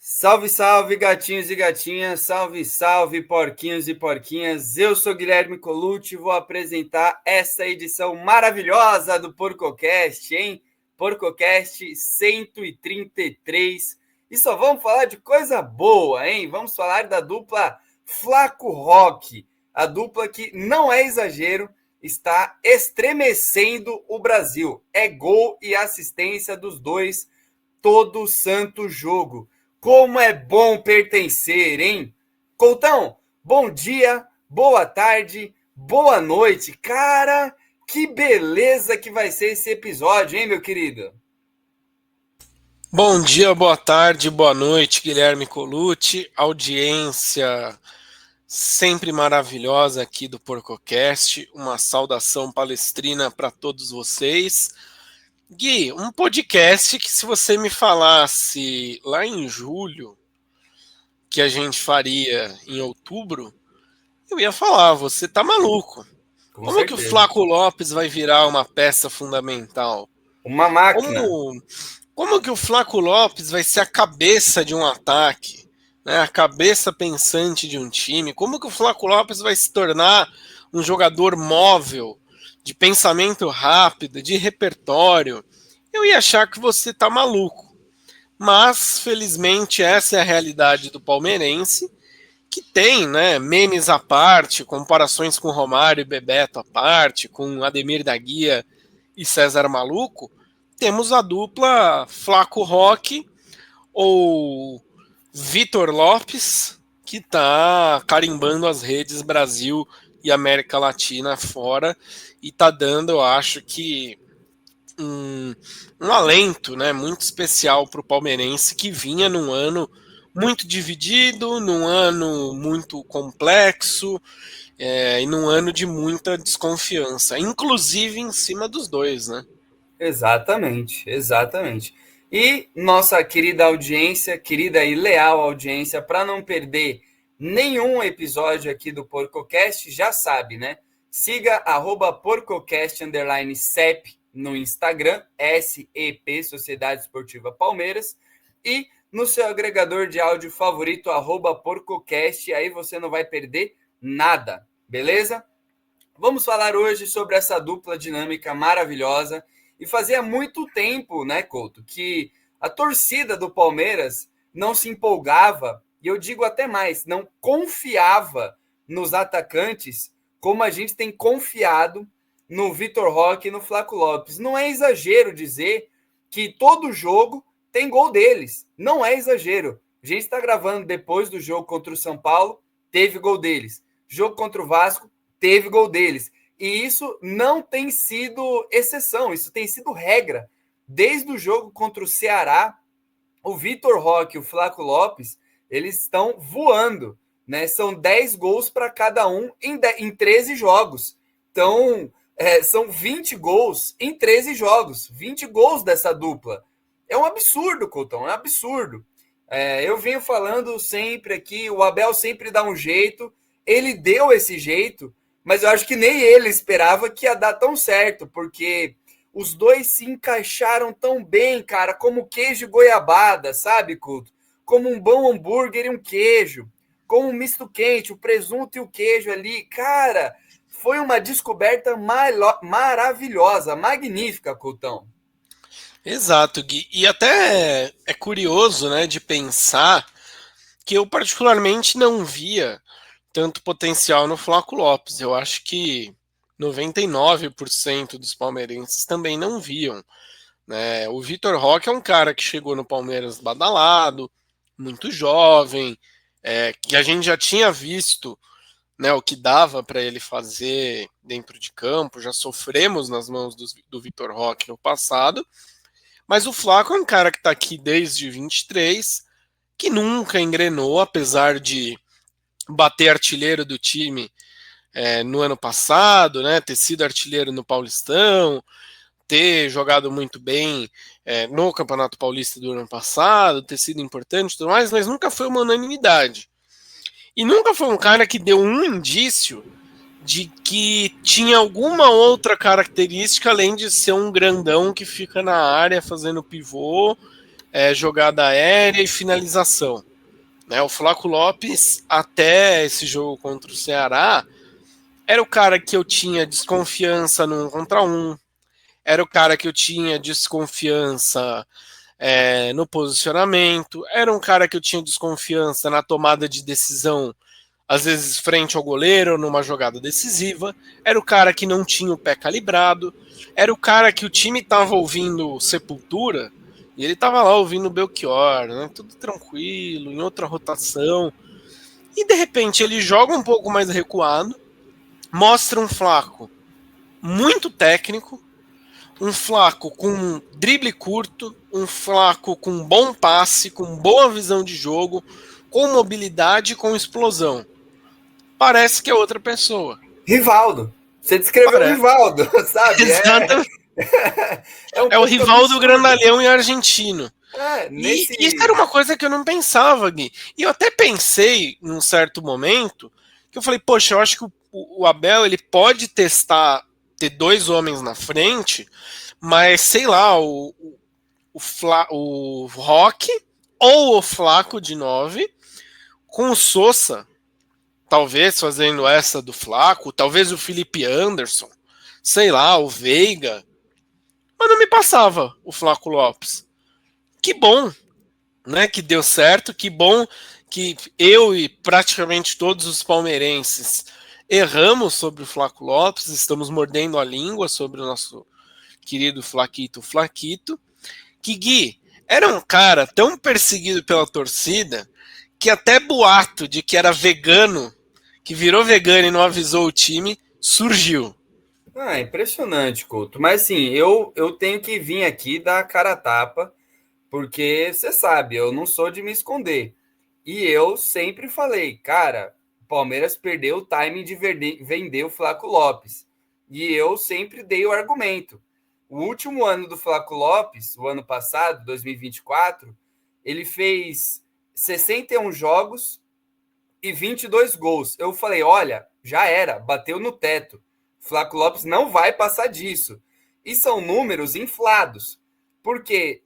Salve, salve, gatinhos e gatinhas, salve, salve, porquinhos e porquinhas. Eu sou Guilherme Colucci e vou apresentar essa edição maravilhosa do PorcoCast, hein? PorcoCast 133. E só vamos falar de coisa boa, hein? Vamos falar da dupla Flaco Rock, a dupla que, não é exagero, está estremecendo o Brasil. É gol e assistência dos dois todo santo jogo. Como é bom pertencer, hein? Coutão, bom dia, boa tarde, boa noite. Cara, que beleza que vai ser esse episódio, hein, meu querido? Bom dia, boa tarde, boa noite, Guilherme Colucci, audiência sempre maravilhosa aqui do PorcoCast, uma saudação palestrina para todos vocês. Gui, um podcast que se você me falasse lá em julho que a gente faria em outubro, eu ia falar, você tá maluco. Com Como que o certeza. Flaco Lopes vai virar uma peça fundamental? Uma máquina. Como que o Flaco Lopes vai ser a cabeça de um ataque, né? A cabeça pensante de um time? Como que o Flaco Lopes vai se tornar um jogador móvel, de pensamento rápido, de repertório? Eu ia achar que você tá maluco. Mas, felizmente, essa é a realidade do palmeirense, que tem, né, memes à parte, comparações com Romário e Bebeto à parte, com Ademir da Guia e César Maluco. Temos a dupla Flaco Rock ou Vitor Lopes, que está carimbando as redes Brasil e América Latina fora e está dando, eu acho que, um alento, né, muito especial para o palmeirense que vinha num ano muito dividido, num ano muito complexo e num ano de muita desconfiança, inclusive em cima dos dois, né? Exatamente, exatamente. E nossa querida audiência, querida e leal audiência, para não perder nenhum episódio aqui do PorcoCast, já sabe, né? Siga @PorcoCast_CEP no Instagram, SEP, Sociedade Esportiva Palmeiras, e no seu agregador de áudio favorito, @PorcoCast, aí você não vai perder nada, beleza? Vamos falar hoje sobre essa dupla dinâmica maravilhosa. E fazia muito tempo, né, Couto, que a torcida do Palmeiras não se empolgava, e eu digo até mais, não confiava nos atacantes como a gente tem confiado no Vitor Roque e no Flaco Lopes. Não é exagero dizer que todo jogo tem gol deles. Não é exagero. A gente está gravando depois do jogo contra o São Paulo, teve gol deles. Jogo contra o Vasco, teve gol deles. E isso não tem sido exceção, isso tem sido regra. Desde o jogo contra o Ceará, o Vitor Roque e o Flaco Lopes, eles estão voando, né? São 10 gols para cada um em 13 jogos. Então, são 20 gols em 13 jogos. 20 gols dessa dupla. É um absurdo, Coutão, é um absurdo. Eu venho falando sempre aqui, o Abel sempre dá um jeito, ele deu esse jeito, mas eu acho que nem ele esperava que ia dar tão certo, porque os dois se encaixaram tão bem, cara, como queijo e goiabada, sabe, Couto? Como um bom hambúrguer e um queijo, como um misto quente, o presunto e o queijo ali. Cara, foi uma descoberta maravilhosa, magnífica, Coutão. Exato, Gui. E até é curioso, né, de pensar que eu particularmente não via tanto potencial no Flaco Lopes. Eu acho que 99% dos palmeirenses também não viam, né? O Vitor Roque é um cara que chegou no Palmeiras badalado, muito jovem, que a gente já tinha visto, né, o que dava para ele fazer dentro de campo. Já sofremos nas mãos do Vitor Roque no passado. Mas o Flaco é um cara que está aqui desde 23, que nunca engrenou, apesar de bater artilheiro do time no ano passado, né, ter sido artilheiro no Paulistão, ter jogado muito bem no Campeonato Paulista do ano passado, ter sido importante e tudo mais, mas nunca foi uma unanimidade. E nunca foi um cara que deu um indício de que tinha alguma outra característica além de ser um grandão que fica na área fazendo pivô jogada aérea e finalização. Né? O Flaco Lopes, até esse jogo contra o Ceará, era o cara que eu tinha desconfiança no 1 contra 1, era o cara que eu tinha desconfiança no posicionamento, era um cara que eu tinha desconfiança na tomada de decisão, às vezes frente ao goleiro, numa jogada decisiva, era o cara que não tinha o pé calibrado, era o cara que o time estava ouvindo Sepultura, e ele estava lá ouvindo o Belchior, né? Tudo tranquilo, em outra rotação, e de repente ele joga um pouco mais recuado, mostra um Flaco muito técnico, um Flaco com drible curto, um Flaco com bom passe, com boa visão de jogo, com mobilidade e com explosão. Parece que é outra pessoa. Rivaldo. Você descreveu o Rivaldo, sabe? Exatamente. É o Rivaldo grandalhão e argentino. E isso era uma coisa que eu não pensava, Gui. E eu até pensei, num certo momento, que eu falei, poxa, eu acho que o Abel ele pode testar, ter dois homens na frente, mas sei lá, o Roque ou o Flaco de 9, com o Sosa, talvez fazendo essa do Flaco, talvez o Felipe Anderson, sei lá, o Veiga. Mas não me passava o Flaco Lopes. Que bom, né, que deu certo, que bom que eu e praticamente todos os palmeirenses erramos sobre o Flaco Lopes, estamos mordendo a língua sobre o nosso querido Flaquito, que Gui era um cara tão perseguido pela torcida que até boato de que era vegano, que virou vegano e não avisou o time, surgiu. Impressionante, Couto. Mas assim, eu tenho que vir aqui dar a cara a tapa, porque você sabe, eu não sou de me esconder. E eu sempre falei, cara, o Palmeiras perdeu o timing de vender o Flaco Lopes. E eu sempre dei o argumento. O último ano do Flaco Lopes, o ano passado, 2024, ele fez 61 jogos e 22 gols. Eu falei, olha, já era, bateu no teto. Flaco Lopes não vai passar disso. E são números inflados, porque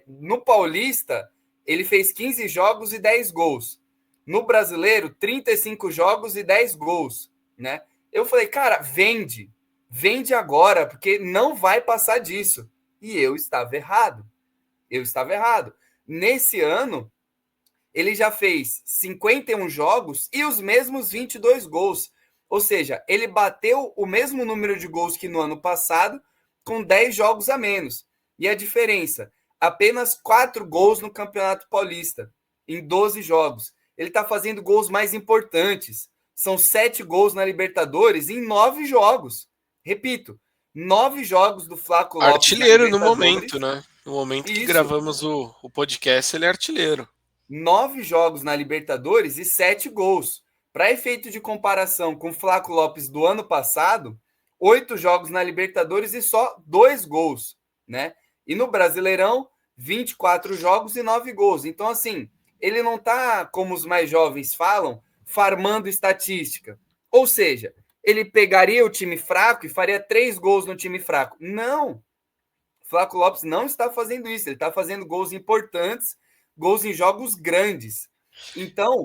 no Paulista ele fez 15 jogos e 10 gols. No Brasileiro, 35 jogos e 10 gols. Né? Eu falei, cara, vende agora, porque não vai passar disso. E eu estava errado. Nesse ano, ele já fez 51 jogos e os mesmos 22 gols. Ou seja, ele bateu o mesmo número de gols que no ano passado, com 10 jogos a menos. E a diferença? Apenas 4 gols no Campeonato Paulista, em 12 jogos. Ele está fazendo gols mais importantes. São 7 gols na Libertadores em 9 jogos. Repito, 9 jogos do Flaco Lopes. Artilheiro no momento, né? No momento que gravamos o podcast, ele é artilheiro. 9 jogos na Libertadores e 7 gols. Para efeito de comparação com o Flaco Lopes do ano passado, 8 jogos na Libertadores e só 2 gols, né? E no Brasileirão, 24 jogos e 9 gols. Então, assim, ele não está, como os mais jovens falam, farmando estatística. Ou seja, ele pegaria o time fraco e faria 3 gols no time fraco. Não! Flaco Lopes não está fazendo isso. Ele está fazendo gols importantes, gols em jogos grandes. Então,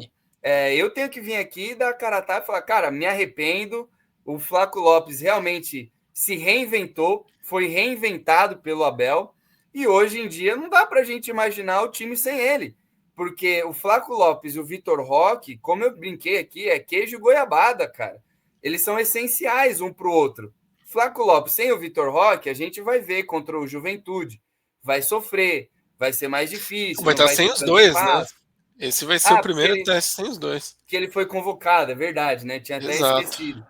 eu tenho que vir aqui dar a cara a tapa e falar, cara, me arrependo. O Flaco Lopes realmente se reinventou, foi reinventado pelo Abel. E hoje em dia não dá para a gente imaginar o time sem ele. Porque o Flaco Lopes e o Vitor Roque, como eu brinquei aqui, é queijo e goiabada, cara. Eles são essenciais um para o outro. Flaco Lopes sem o Vitor Roque, a gente vai ver contra o Juventude. Vai sofrer, vai ser mais difícil. Vai estar sem os dois, espaço, né? Esse vai ser o primeiro teste sem os dois. Que ele foi convocado, é verdade, né? Tinha até esquecido.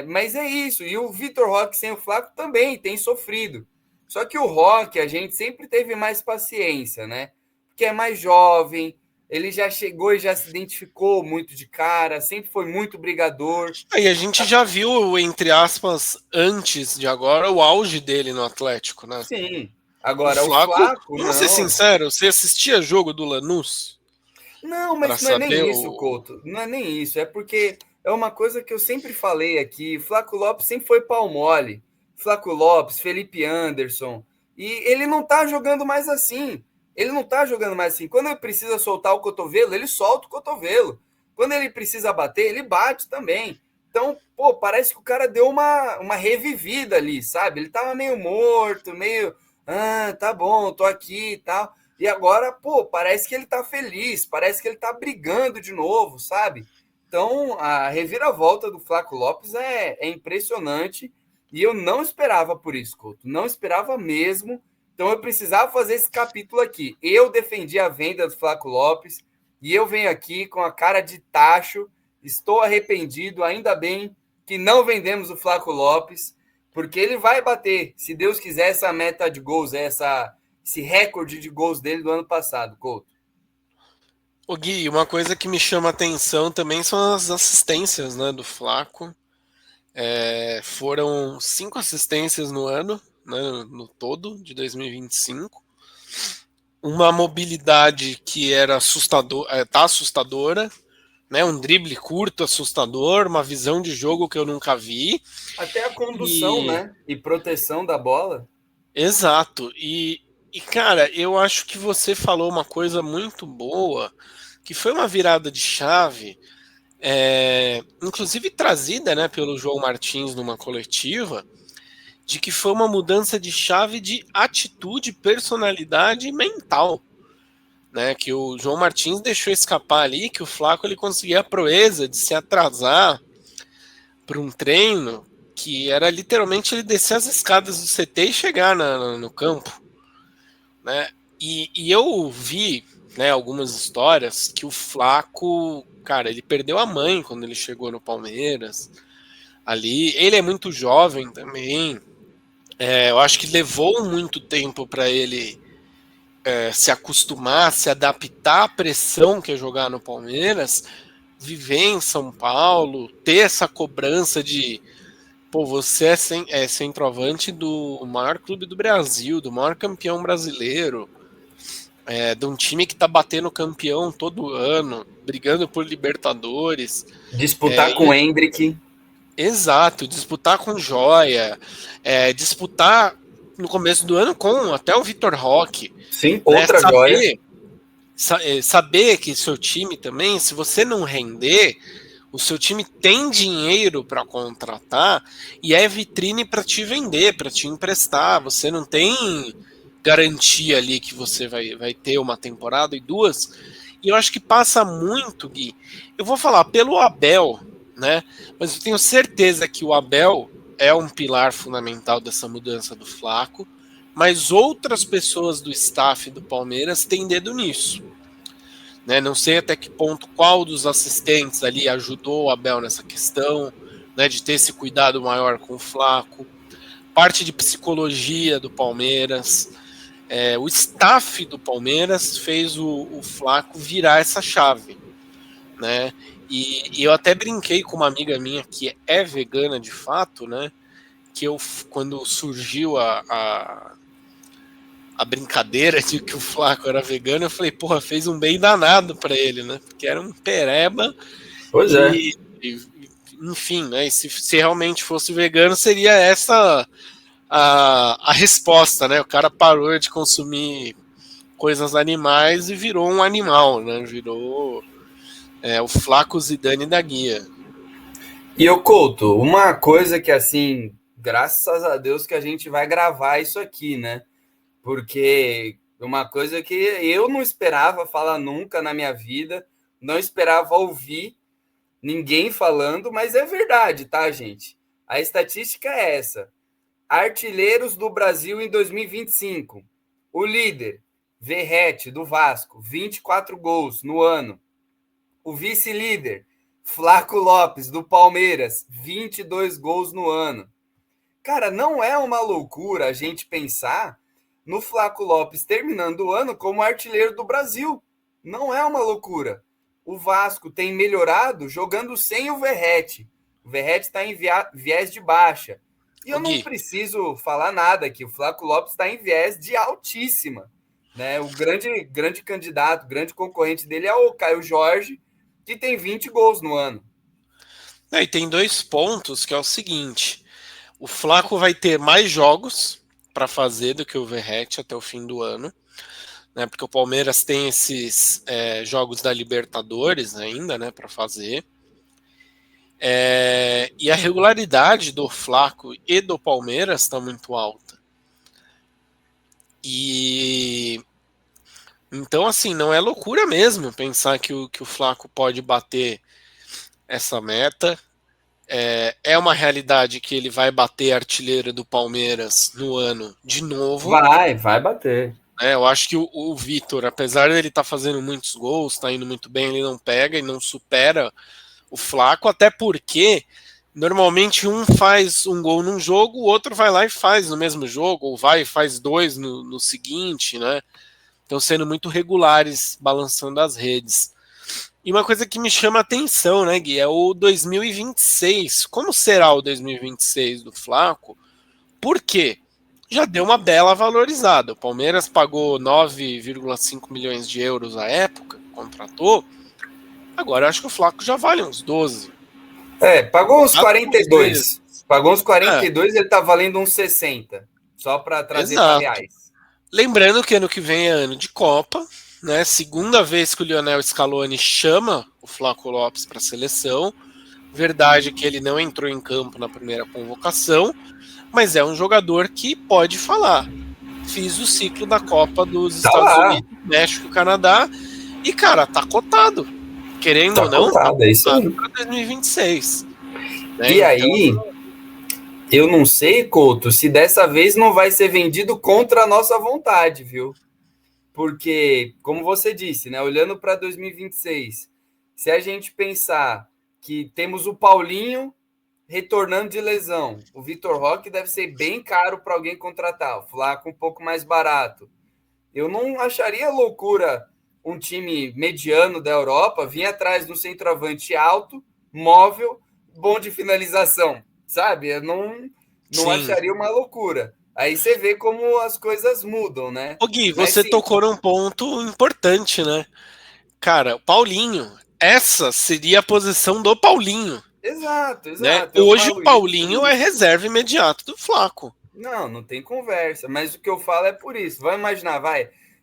Mas é isso. E o Vitor Roque sem o Flaco também tem sofrido. Só que o Roque, a gente sempre teve mais paciência, né? Porque é mais jovem, ele já chegou e já se identificou muito de cara, sempre foi muito brigador. E a gente já viu, entre aspas, antes de agora, o auge dele no Atlético, né? Sim. Agora, o Flaco vamos ser sinceros, você assistia jogo do Lanús? Não, mas não é nem isso, Couto. Não é nem isso. É porque é uma coisa que eu sempre falei aqui. Flaco Lopes sempre foi pau mole. Flaco Lopes, Felipe Anderson. E ele não tá jogando mais assim. Ele não tá jogando mais assim. Quando ele precisa soltar o cotovelo, ele solta o cotovelo. Quando ele precisa bater, ele bate também. Então, pô, parece que o cara deu uma revivida ali, sabe? Ele tava meio morto, meio, tá bom, tô aqui e tal. E agora, pô, parece que ele tá feliz, parece que ele tá brigando de novo, sabe? Então, a reviravolta do Flaco Lopes é impressionante e eu não esperava por isso, Couto. Não esperava mesmo. Então, eu precisava fazer esse capítulo aqui. Eu defendi a venda do Flaco Lopes e eu venho aqui com a cara de tacho. Estou arrependido, ainda bem que não vendemos o Flaco Lopes, porque ele vai bater, se Deus quiser, essa meta de gols, esse recorde de gols dele do ano passado, Couto. Ô Gui, uma coisa que me chama a atenção também são as assistências, né, do Flaco. Foram 5 assistências no ano, né, no todo, de 2025. Uma mobilidade que era tá assustadora, né, um drible curto assustador, uma visão de jogo que eu nunca vi. Até a condução, E né? E proteção da bola. exato. E cara, eu acho que você falou uma coisa muito boa, que foi uma virada de chave, inclusive trazida, né, pelo João Martins numa coletiva, de que foi uma mudança de chave de atitude, personalidade e mental, né, que o João Martins deixou escapar ali, que o Flaco ele conseguia a proeza de se atrasar para um treino que era literalmente ele descer as escadas do CT e chegar no campo, né? E eu vi, né, algumas histórias que o Flaco, cara, ele perdeu a mãe quando ele chegou no Palmeiras. Ali, ele é muito jovem também. Eu acho que levou muito tempo para ele se acostumar, se adaptar à pressão que é jogar no Palmeiras, viver em São Paulo, ter essa cobrança de pô, você é centroavante do maior clube do Brasil, do maior campeão brasileiro, de um time que tá batendo campeão todo ano, brigando por Libertadores. Disputar com o Hendrick. Exato, disputar com Joia, disputar no começo do ano com até o Vitor Roque. Sim, Né? outra joia. Saber que seu time também, se você não render, o seu time tem dinheiro para contratar e é vitrine para te vender, para te emprestar. Você não tem garantia ali que você vai ter uma temporada e duas. E eu acho que passa muito, Gui. Eu vou falar pelo Abel, né? Mas eu tenho certeza que o Abel é um pilar fundamental dessa mudança do Flaco. Mas outras pessoas do staff do Palmeiras têm dedo nisso. Né? Não sei até que ponto qual dos assistentes ali ajudou o Abel nessa questão, né, de ter esse cuidado maior com o Flaco. Parte de psicologia do Palmeiras. O staff do Palmeiras fez o Flaco virar essa chave. Né? E eu até brinquei com uma amiga minha que é vegana de fato, né? Que quando surgiu a brincadeira de que o Flaco era vegano, eu falei, porra, fez um bem danado para ele, né? Porque era um pereba. Pois e, enfim, né? E se realmente fosse vegano, seria essa a resposta, né? O cara parou de consumir coisas animais e virou um animal, né? Virou o Flaco Zidane da guia. E eu, Couto, uma coisa que, assim, graças a Deus que a gente vai gravar isso aqui, né? Porque uma coisa que eu não esperava falar nunca na minha vida, não esperava ouvir ninguém falando, mas é verdade, tá, gente? A estatística é essa. Artilheiros do Brasil em 2025. O líder, Verratti, do Vasco, 24 gols no ano. O vice-líder, Flaco Lopes, do Palmeiras, 22 gols no ano. Cara, não é uma loucura a gente pensar no Flaco Lopes terminando o ano como artilheiro do Brasil. Não é uma loucura. O Vasco tem melhorado jogando sem o Verratti. O Verratti está em viés de baixa. E eu não preciso falar nada aqui. O Flaco Lopes está em viés de altíssima. Né? O grande candidato, grande concorrente dele é o Caio Jorge, que tem 20 gols no ano. E tem 2 pontos, que é o seguinte. O Flaco vai ter mais jogos para fazer do que o Verratti até o fim do ano. né? Porque o Palmeiras tem esses jogos da Libertadores ainda, né, para fazer. E a regularidade do Flaco e do Palmeiras está muito alta. E então, assim, não é loucura mesmo pensar que o Flaco pode bater essa meta. É uma realidade que ele vai bater a artilheira do Palmeiras no ano de novo. Vai bater. Eu acho que o Vitor, apesar dele estar fazendo muitos gols, está indo muito bem, ele não pega e não supera o Flaco, até porque normalmente um faz um gol num jogo, o outro vai lá e faz no mesmo jogo, ou vai e faz dois no seguinte, né? Estão sendo muito regulares, balançando as redes. E uma coisa que me chama a atenção, né, Gui, é o 2026. Como será o 2026 do Flaco? Por quê? Já deu uma bela valorizada. O Palmeiras pagou 9,5 milhões de euros à época, contratou. Agora eu acho que o Flaco já vale uns 12. Pagou uns 42. Vezes. Pagou uns 42 e ele tá valendo uns 60. Só para trazer para Exato. reais. Lembrando que ano que vem é ano de Copa, né? Segunda vez que o Lionel Scaloni chama o Flaco Lopes para a seleção. Verdade que ele não entrou em campo na primeira convocação, mas é um jogador que pode falar. Fiz o ciclo da Copa dos Estados Unidos, México e Canadá, e, cara, tá cotado. Querendo ou não, cotado, é isso aí. Para 2026. Né? E então, aí, eu não sei, Couto, se dessa vez não vai ser vendido contra a nossa vontade, viu? Porque, como você disse, né, olhando para 2026, se a gente pensar que temos o Paulinho retornando de lesão, o Vitor Roque deve ser bem caro para alguém contratar, o Flaco um pouco mais barato. Eu não acharia loucura um time mediano da Europa vir atrás de um centroavante alto, móvel, bom de finalização, sabe? Eu não acharia uma loucura. Aí você vê como as coisas mudam, né? Ô Gui, você tocou num ponto importante, né? Cara, o Paulinho, essa seria a posição do Paulinho. Exato. Né? Hoje o Paulinho é reserva imediato do Flaco. Não tem conversa. Mas o que eu falo é por isso. Vamos imaginar,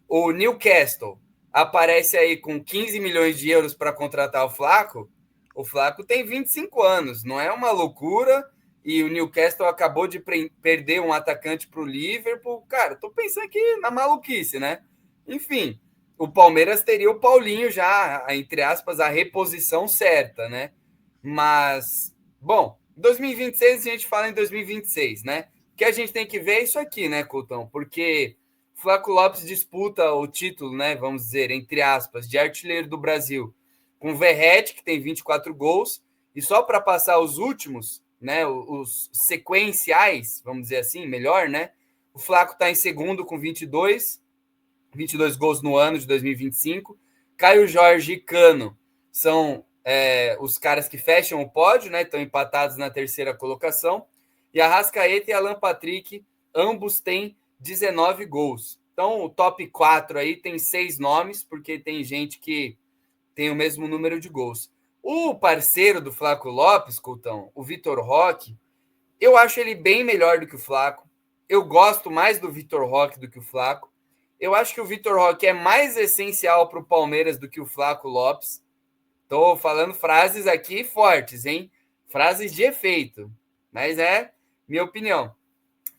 o Newcastle aparece aí com 15 milhões de euros para contratar o Flaco. O Flaco tem 25 anos, não é uma loucura. E o Newcastle acabou de perder um atacante para o Liverpool. Cara, tô pensando aqui na maluquice, né? Enfim, o Palmeiras teria o Paulinho já, entre aspas, a reposição certa, né? Mas, bom, 2026 a gente fala em 2026, né? O que a gente tem que ver é isso aqui, né, Coutão? Porque Flaco Lopes disputa o título, né? Vamos dizer, entre aspas, de artilheiro do Brasil com o Verratti, que tem 24 gols, e só para passar os últimos, né? Os sequenciais, vamos dizer assim, melhor, né? O Flaco está em segundo com 22 gols no ano de 2025. Caio Jorge e Cano são os caras que fecham o pódio, né? Estão empatados na terceira colocação. E Arrascaeta e Alan Patrick, ambos têm 19 gols. Então, o top 4 aí tem 6 nomes, porque tem gente que tem o mesmo número de gols. O parceiro do Flaco Lopes, Coutão, o Vitor Roque, eu acho ele bem melhor do que o Flaco. Eu gosto mais do Vitor Roque do que o Flaco. Eu acho que o Vitor Roque é mais essencial para o Palmeiras do que o Flaco Lopes. Estou falando frases aqui fortes, hein? Frases de efeito. Mas é minha opinião.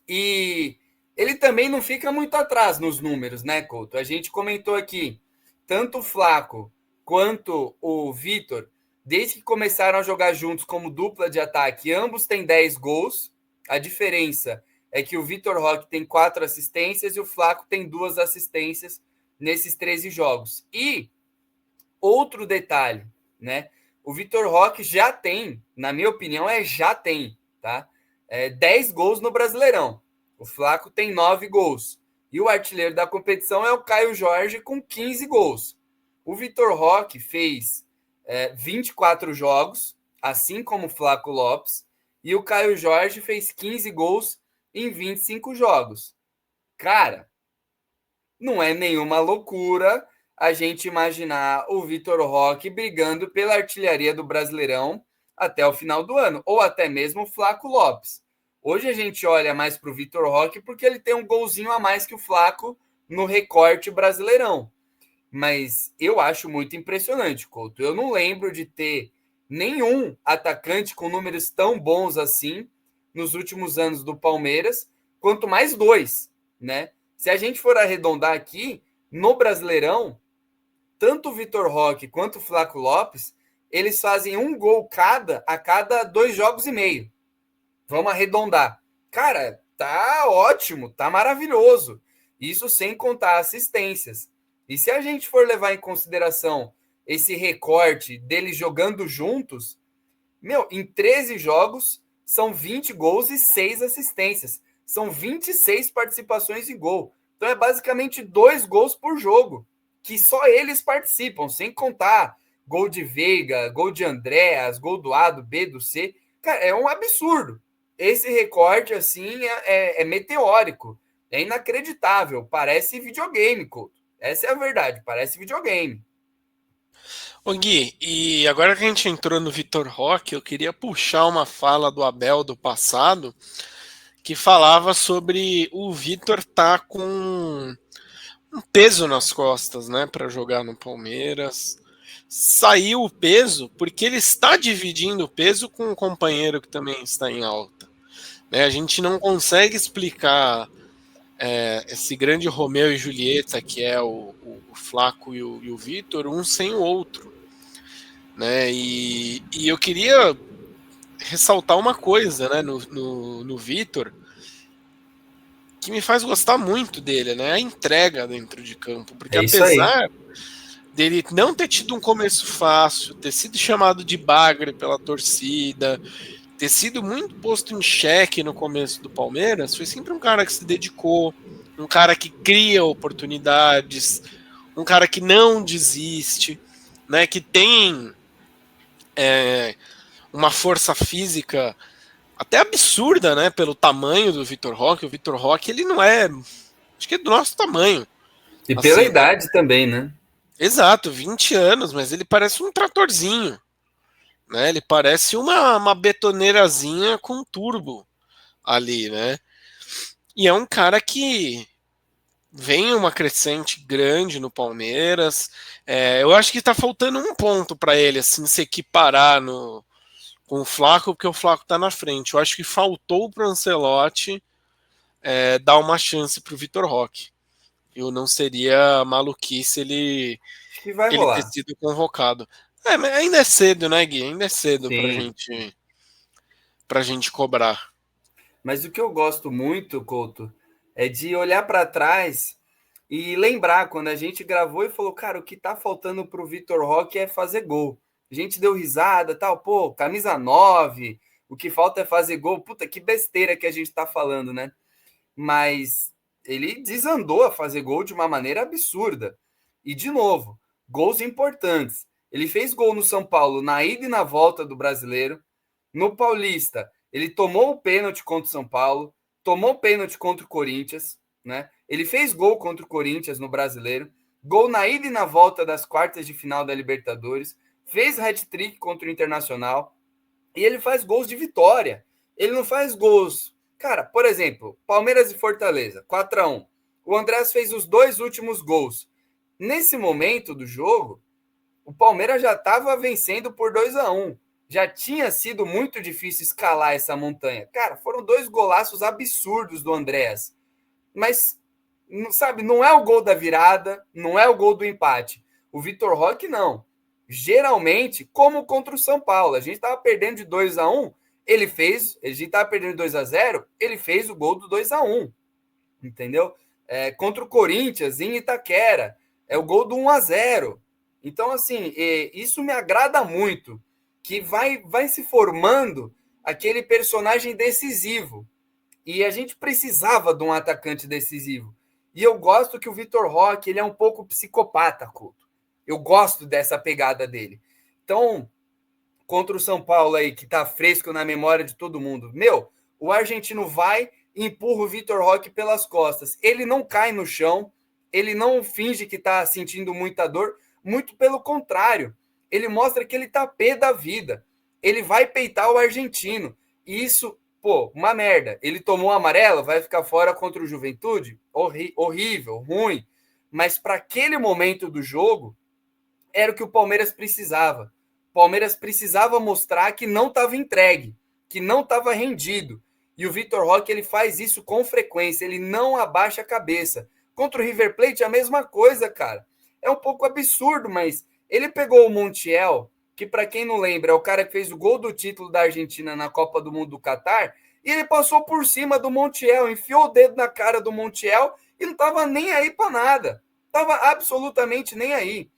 E ele também não fica muito atrás nos números, né, Couto? A gente comentou aqui, tanto o Flaco quanto o Vitor, desde que começaram a jogar juntos como dupla de ataque, ambos têm 10 gols. A diferença é que o Vitor Roque tem 4 assistências e o Flaco tem 2 assistências nesses 13 jogos. E outro detalhe, né? O Vitor Roque já tem, na minha opinião, já tem, tá? 10 gols no Brasileirão. O Flaco tem 9 gols. E o artilheiro da competição é o Caio Jorge com 15 gols. O Vitor Roque fez 24 jogos, assim como o Flaco Lopes, e o Caio Jorge fez 15 gols em 25 jogos. Cara, não é nenhuma loucura a gente imaginar o Vitor Roque brigando pela artilharia do Brasileirão até o final do ano, ou até mesmo o Flaco Lopes. Hoje a gente olha mais para o Vitor Roque porque ele tem um golzinho a mais que o Flaco no recorte Brasileirão. Mas eu acho muito impressionante, Couto. Eu não lembro de ter nenhum atacante com números tão bons assim nos últimos anos do Palmeiras, quanto mais dois, né? Se a gente for arredondar aqui, no Brasileirão, tanto o Vitor Roque quanto o Flaco Lopes, eles fazem um gol a cada 2 jogos e meio. Vamos arredondar. Cara, tá ótimo, tá maravilhoso. Isso sem contar assistências. E se a gente for levar em consideração esse recorte deles jogando juntos, em 13 jogos são 20 gols e 6 assistências. São 26 participações em gol. Então é basicamente 2 gols por jogo, que só eles participam, sem contar gol de Veiga, gol de Andréas, gol do A, do B, do C. Cara, é um absurdo. Esse recorte, assim, é meteórico. É inacreditável. Parece videogame, Couto. Essa é a verdade. Parece videogame. Ô Gui, e agora que a gente entrou no Vitor Roque, eu queria puxar uma fala do Abel do passado, que falava sobre o Vitor tá com um peso nas costas, né, para jogar no Palmeiras. Saiu o peso porque ele está dividindo o peso com um companheiro que também está em alta. Né? A gente não consegue explicar esse grande Romeu e Julieta, que é o Flaco e o Vitor, um sem o outro. Né? E eu queria ressaltar uma coisa, né, no Vitor, que me faz gostar muito dele, né? A entrega dentro de campo. Porque É isso aí. apesar dele não ter tido um começo fácil, ter sido chamado de bagre pela torcida, ter sido muito posto em xeque no começo do Palmeiras, foi sempre um cara que se dedicou, um cara que cria oportunidades, um cara que não desiste, né? Que tem uma força física até absurda, né? Pelo tamanho do Vitor Roque. O Vitor Roque, ele não é, acho que é do nosso tamanho, E pela assim, né? idade também, né? Exato, 20 anos, mas ele parece um tratorzinho, né? Ele parece uma betoneirazinha com turbo ali, né? E é um cara que vem uma crescente grande no Palmeiras. Eu acho que tá faltando um ponto para ele, assim, se equiparar com o Flaco, porque o Flaco tá na frente. Eu acho que faltou pro Ancelotti dar uma chance pro Vitor Roque. Eu não seria maluquice Acho que vai ele ter rolar. sido convocado. Mas ainda é cedo, né, Gui? Ainda é cedo Sim. pra gente cobrar. Mas o que eu gosto muito, Couto, é de olhar para trás e lembrar quando a gente gravou e falou, cara, o que tá faltando pro Vitor Roque é fazer gol. A gente deu risada, tal, pô, camisa 9, o que falta é fazer gol. Puta, que besteira que a gente tá falando, né? Mas ele desandou a fazer gol de uma maneira absurda. E, de novo, gols importantes. Ele fez gol no São Paulo na ida e na volta do Brasileiro. No Paulista, ele tomou o pênalti contra o São Paulo, tomou o pênalti contra o Corinthians, né? Ele fez gol contra o Corinthians no Brasileiro, gol na ida e na volta das quartas de final da Libertadores, fez hat-trick contra o Internacional e ele faz gols de vitória. Ele não faz gols. Cara, por exemplo, Palmeiras e Fortaleza, 4-1. O Andrés fez os 2 últimos gols. Nesse momento do jogo, o Palmeiras já estava vencendo por 2-1. Já tinha sido muito difícil escalar essa montanha. Cara, foram 2 golaços absurdos do Andrés. Mas, sabe, não é o gol da virada, não é o gol do empate. O Vitor Roque, não. Geralmente, como contra o São Paulo, a gente estava perdendo de 2-1, ele fez, a gente estava perdendo de 2-0, ele fez o gol do 2-1, entendeu? Contra o Corinthians, em Itaquera, é o gol do 1-0. Então, assim, isso me agrada muito, que vai se formando aquele personagem decisivo. E a gente precisava de um atacante decisivo. E eu gosto que o Vitor Roque ele é um pouco psicopata, Couto. Eu gosto dessa pegada dele. Então, contra o São Paulo aí, que tá fresco na memória de todo mundo, o argentino vai e empurra o Vitor Roque pelas costas. Ele não cai no chão, ele não finge que tá sentindo muita dor, muito pelo contrário. Ele mostra que ele tá pé da vida. Ele vai peitar o argentino. E isso Pô, uma merda. Ele tomou um amarelo, vai ficar fora contra o Juventude? Horrível, ruim. Mas para aquele momento do jogo, era o que o Palmeiras precisava. O Palmeiras precisava mostrar que não estava entregue, que não estava rendido. E o Vitor Roque, ele faz isso com frequência, ele não abaixa a cabeça. Contra o River Plate, a mesma coisa, cara. É um pouco absurdo, mas ele pegou o Montiel, que para quem não lembra, é o cara que fez o gol do título da Argentina na Copa do Mundo do Catar, e ele passou por cima do Montiel, enfiou o dedo na cara do Montiel e não estava nem aí para nada. Estava absolutamente nem aí.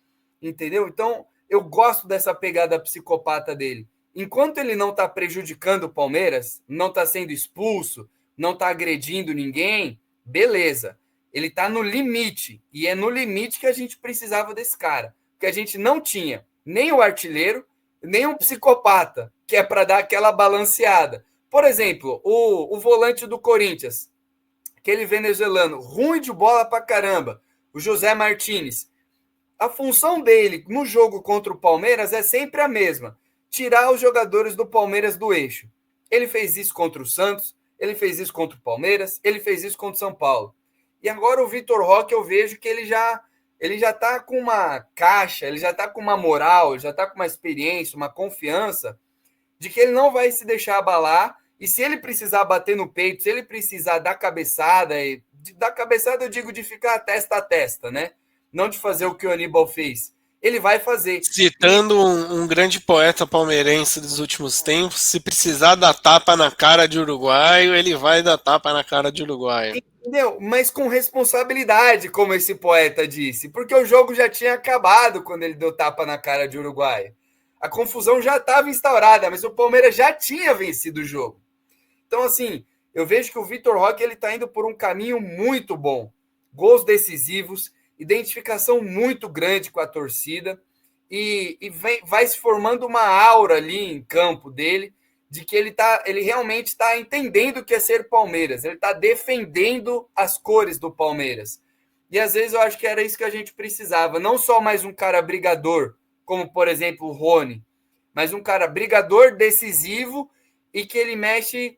Entendeu? Então, eu gosto dessa pegada psicopata dele. Enquanto ele não está prejudicando o Palmeiras, não está sendo expulso, não está agredindo ninguém, beleza. Ele está no limite. E é no limite que a gente precisava desse cara. Porque a gente não tinha nem o artilheiro, nem um psicopata, que é para dar aquela balanceada. Por exemplo, o volante do Corinthians, aquele venezuelano, ruim de bola pra caramba, o José Martínez. A função dele no jogo contra o Palmeiras é sempre a mesma: tirar os jogadores do Palmeiras do eixo. Ele fez isso contra o Santos, ele fez isso contra o Palmeiras, ele fez isso contra o São Paulo. E agora o Vitor Roque, eu vejo que ele já tá com uma caixa, ele já tá com uma moral, ele já tá com uma experiência, uma confiança de que ele não vai se deixar abalar. E se ele precisar bater no peito, se ele precisar dar cabeçada, eu digo de ficar testa a testa, né? Não de fazer o que o Aníbal fez. Ele vai fazer. Citando um grande poeta palmeirense dos últimos tempos, se precisar dar tapa na cara de uruguaio, ele vai dar tapa na cara de uruguaio. Entendeu? Mas com responsabilidade, como esse poeta disse. Porque o jogo já tinha acabado quando ele deu tapa na cara de uruguaio. A confusão já estava instaurada, mas o Palmeiras já tinha vencido o jogo. Então, assim, eu vejo que o Vitor Roque está indo por um caminho muito bom. Gols decisivos, identificação muito grande com a torcida e vai se formando uma aura ali em campo dele de que ele realmente está entendendo o que é ser Palmeiras, ele está defendendo as cores do Palmeiras. E às vezes eu acho que era isso que a gente precisava, não só mais um cara brigador, como por exemplo o Rony, mas um cara brigador decisivo e que ele mexe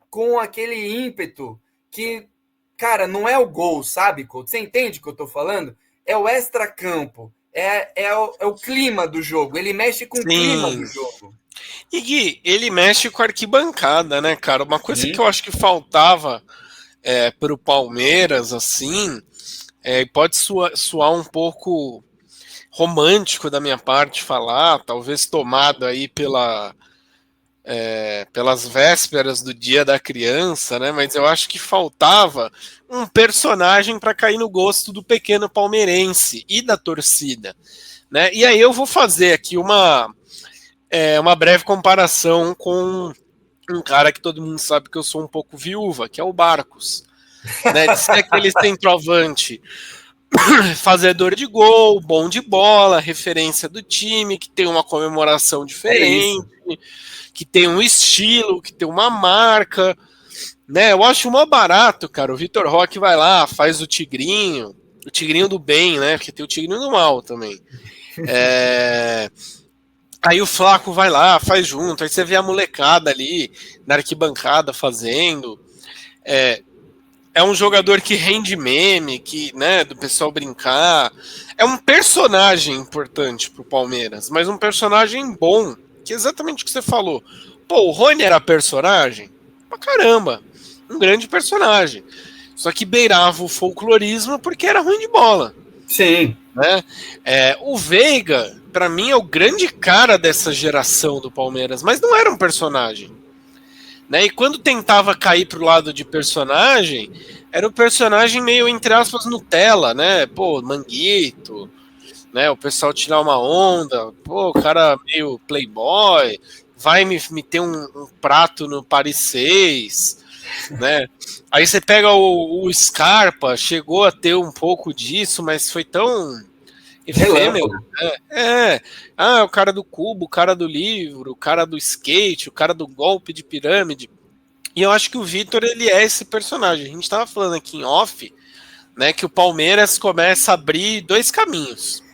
com aquele ímpeto que, cara, não é o gol, sabe, Couto? Você entende o que eu tô falando? É o extracampo, é o clima do jogo, ele mexe com o clima do jogo. E Gui, ele mexe com a arquibancada, né, cara? Uma coisa que eu acho que faltava para o Palmeiras, assim, pode soar um pouco romântico da minha parte falar, talvez tomado aí pelas vésperas do Dia da Criança, né? Mas eu acho que faltava um personagem para cair no gosto do pequeno palmeirense e da torcida, né? E aí eu vou fazer aqui uma breve comparação com um cara que todo mundo sabe que eu sou um pouco viúva, que é o Barcos, né? De ser aquele centroavante fazedor de gol, bom de bola, referência do time, que tem uma comemoração diferente, que tem um estilo, que tem uma marca, né? Eu acho mó barato, cara. O Vitor Roque vai lá, faz o Tigrinho do bem, né? Porque tem o Tigrinho do mal também. Aí o Flaco vai lá, faz junto, aí você vê a molecada ali na arquibancada fazendo. É um jogador que rende meme, que, né, do pessoal brincar. É um personagem importante pro Palmeiras, mas um personagem bom, que é exatamente o que você falou. Pô, o Rony era personagem? Pra caramba. Um grande personagem. Só que beirava o folclorismo porque era ruim de bola. Sim. Né? O Veiga, pra mim, é o grande cara dessa geração do Palmeiras, mas não era um personagem. Né? E quando tentava cair pro lado de personagem, era o personagem meio, entre aspas, Nutella, né? Pô, Manguito, né? O pessoal tirar uma onda, pô, o cara meio playboy, vai me ter um prato no Paris 6, né? Aí você pega o Scarpa, chegou a ter um pouco disso, mas foi tão efêmero. O cara do cubo, o cara do livro, o cara do skate, o cara do golpe de pirâmide. E eu acho que o Vitor, ele é esse personagem. A gente estava falando aqui em off, né, que o Palmeiras começa a abrir dois caminhos.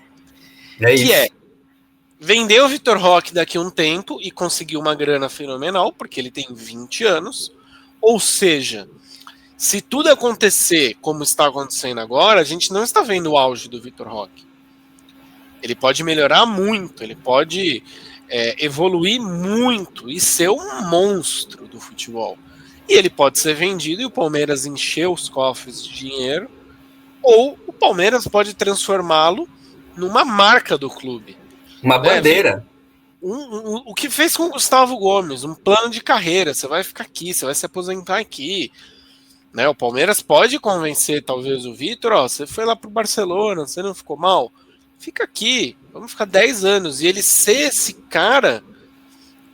Que vender o Vitor Roque daqui a um tempo e conseguir uma grana fenomenal, porque ele tem 20 anos. Ou seja, se tudo acontecer como está acontecendo agora, a gente não está vendo o auge do Vitor Roque. Ele pode melhorar muito, ele pode evoluir muito e ser um monstro do futebol. E ele pode ser vendido e o Palmeiras encher os cofres de dinheiro, ou o Palmeiras pode transformá-lo numa marca do clube. Uma bandeira. O que fez com o Gustavo Gomes, um plano de carreira, você vai ficar aqui, você vai se aposentar aqui. Né, o Palmeiras pode convencer talvez o Vitor, ó, você foi lá pro Barcelona, você não ficou mal? Fica aqui, vamos ficar 10 anos. E ele ser esse cara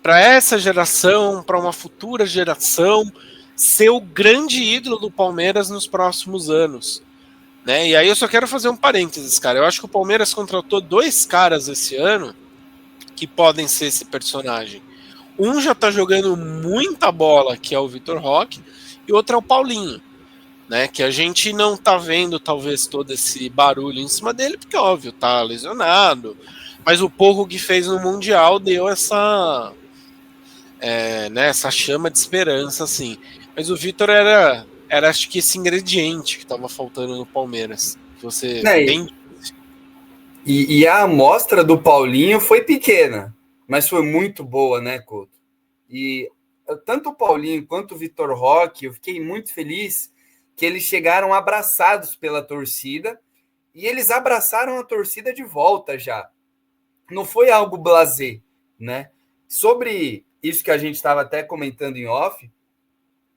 para essa geração, para uma futura geração, ser o grande ídolo do Palmeiras nos próximos anos. Né? E aí eu só quero fazer um parênteses, cara. Eu acho que o Palmeiras contratou 2 caras esse ano que podem ser esse personagem. Um já tá jogando muita bola, que é o Vitor Roque, e outro é o Paulinho, né? Que a gente não tá vendo talvez todo esse barulho em cima dele, porque óbvio, tá lesionado, mas o pouco que fez no Mundial deu essa né, essa chama de esperança, assim. Mas o Vitor era acho que esse ingrediente que tava faltando no Palmeiras. Que você bem... E a amostra do Paulinho foi pequena, mas foi muito boa, né, Couto? E tanto o Paulinho quanto o Vitor Roque, eu fiquei muito feliz que eles chegaram abraçados pela torcida e eles abraçaram a torcida de volta já. Não foi algo blasé, né? Sobre isso que a gente estava até comentando em off,